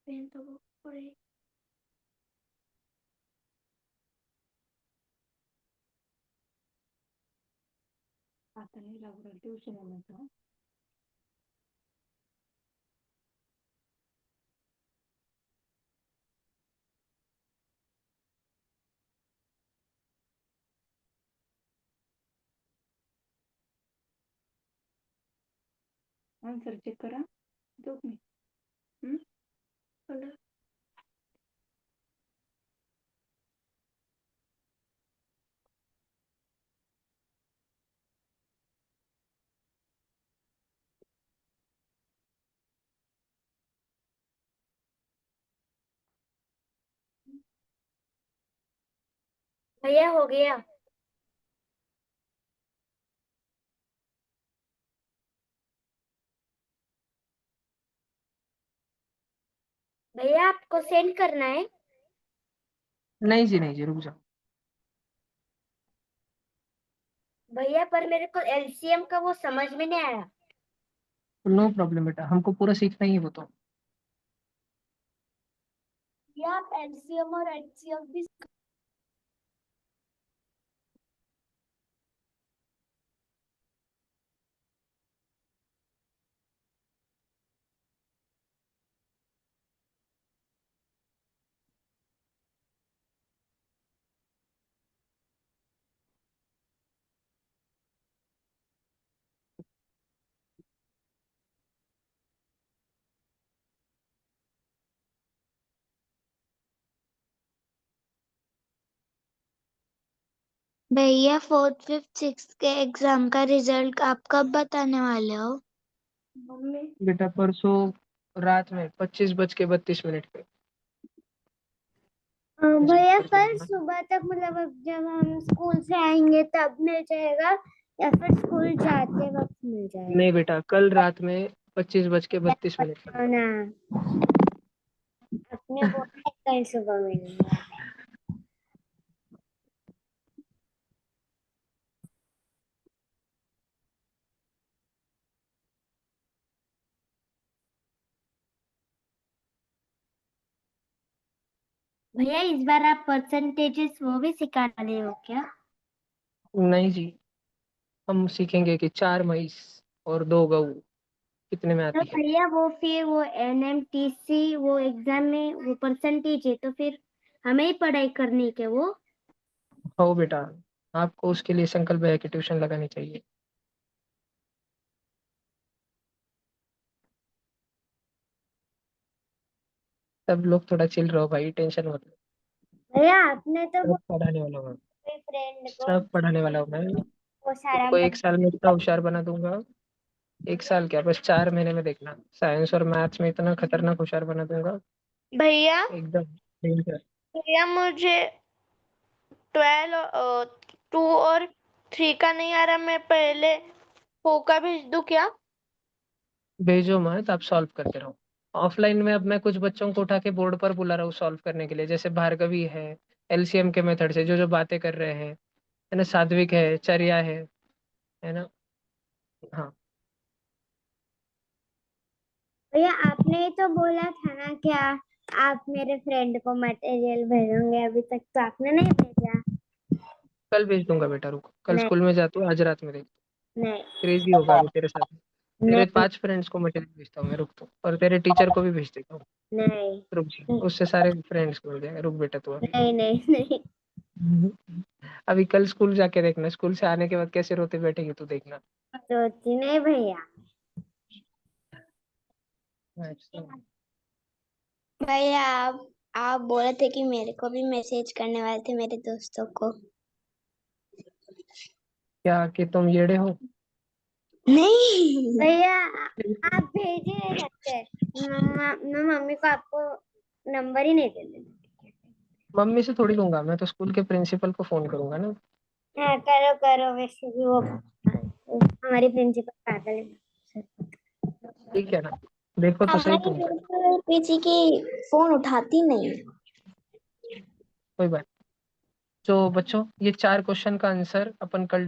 पेन तो वो पड़े आता नहीं लग रहा ट्यूशन में तो आंसर चेक करा दो मिनट कलर भैया हो गया भैया आपको सेंड करना है नहीं जी रुक जाओ। भैया पर मेरे को एलसीएम का वो समझ में नहीं आया नो प्रॉब्लम बेटा, हमको पूरा सीखना ही है वो तो। या आप एलसीएम और एचसीएफ भी भैया 4th 5th 6th के एग्जाम का रिजल्ट आप कब बताने वाले हो मम्मी बेटा परसों रात में 25:32 पे भैया कर कल देना। सुबह तक मतलब अब जब हम स्कूल से आएंगे तब मिल जाएगा या फिर स्कूल जाते वक्त मिल जाएगा नहीं बेटा, कल रात में 25:32 पे। ना अपने बोला कल सुबह मिलेंगे भैया इस बार आप परसेंटेजेस वो भी सिखा रहे हो क्या नहीं जी, हम सीखेंगे कि 4 महिष और 2 गऊ कितने में तो आती है। भैया वो फिर वो एनएमटीसी वो एग्जाम में वो परसेंटेज है तो फिर हमें ही पढ़ाई करनी है वो हो बेटा, आपको उसके लिए संकल्प है कि ट्यूशन लगानी चाहिए। सब लोग थोड़ा चिल रहो भाई, टेंशन मत लो। भैया आपने तो वो सब पढ़ाने वाला हूँ मैं, फ्रेंड को सब पढ़ाने वाला हूँ मैं। वो सारा आपको 1 साल में इतना होशियार बना दूंगा। 1 साल क्या, बस 4 महीने में देखना, साइंस और मैथ्स में इतना खतरनाक होशियार बना दूंगा भैया एकदम डेंजर। भैया मुझे 2 और 3 का नहीं आ रहा, मैं पहले 4 का भेज दूं क्या? भेजो मत, आप सॉल्व करते रहो। ऑफलाइन में अब मैं कुछ बच्चों को उठा के बोर्ड पर बुला रहा हूँ सॉल्व करने के लिए, जैसे भार्गवी है, एलसीएम के मेथड से जो जो बातें कर रहे हैं, है ना, सात्विक है, चर्या है ना। हाँ भैया आपने ही तो बोला था ना क्या आप मेरे फ्रेंड को मटेरियल भेजोगे अभी तक तो आपने नहीं भेजा कल भेज दूंगा बेटा, रुको, कल नहीं स्कूल में जाते हो, आज रात में देख। नहीं क्रेजी होगा अभी तेरे साथ। तेरे नहीं 5 फ्रेंड्स को मटेरियल भेजता हूँ मैं, रुक तो, और तेरे टीचर को भी भेज देता हूँ। नहीं रुक जा, उससे सारे फ्रेंड्स को मिल जाएगा, रुक बेटा तू अभी। नहीं नहीं नहीं अभी कल स्कूल जाके देखना, स्कूल से आने के बाद कैसे रोते बैठेगी तू, देखना। सोची नहीं भैया अच्छा। भैया आप बोले थे कि मेरे को भी मैसेज करने वाले थे मेरे दोस्तों को क्या कि तुम येड़े हो? नहीं भैया आप भेज ही नहीं सकते मैं मम्मी को आपको नंबर ही नहीं दे देती मम्मी से थोड़ी लूंगा, मैं तो स्कूल के प्रिंसिपल को फोन करूंगा ना। हाँ करो करो वैसे भी वो हमारी प्रिंसिपल पागल है ठीक है ना, देखो तो सही हमारी तुम। प्रिंसिपल किसी की फोन उठाती नहीं कोई बात। तो बच्चों, ये 4 क्वेश्चन का आंसर अपन कल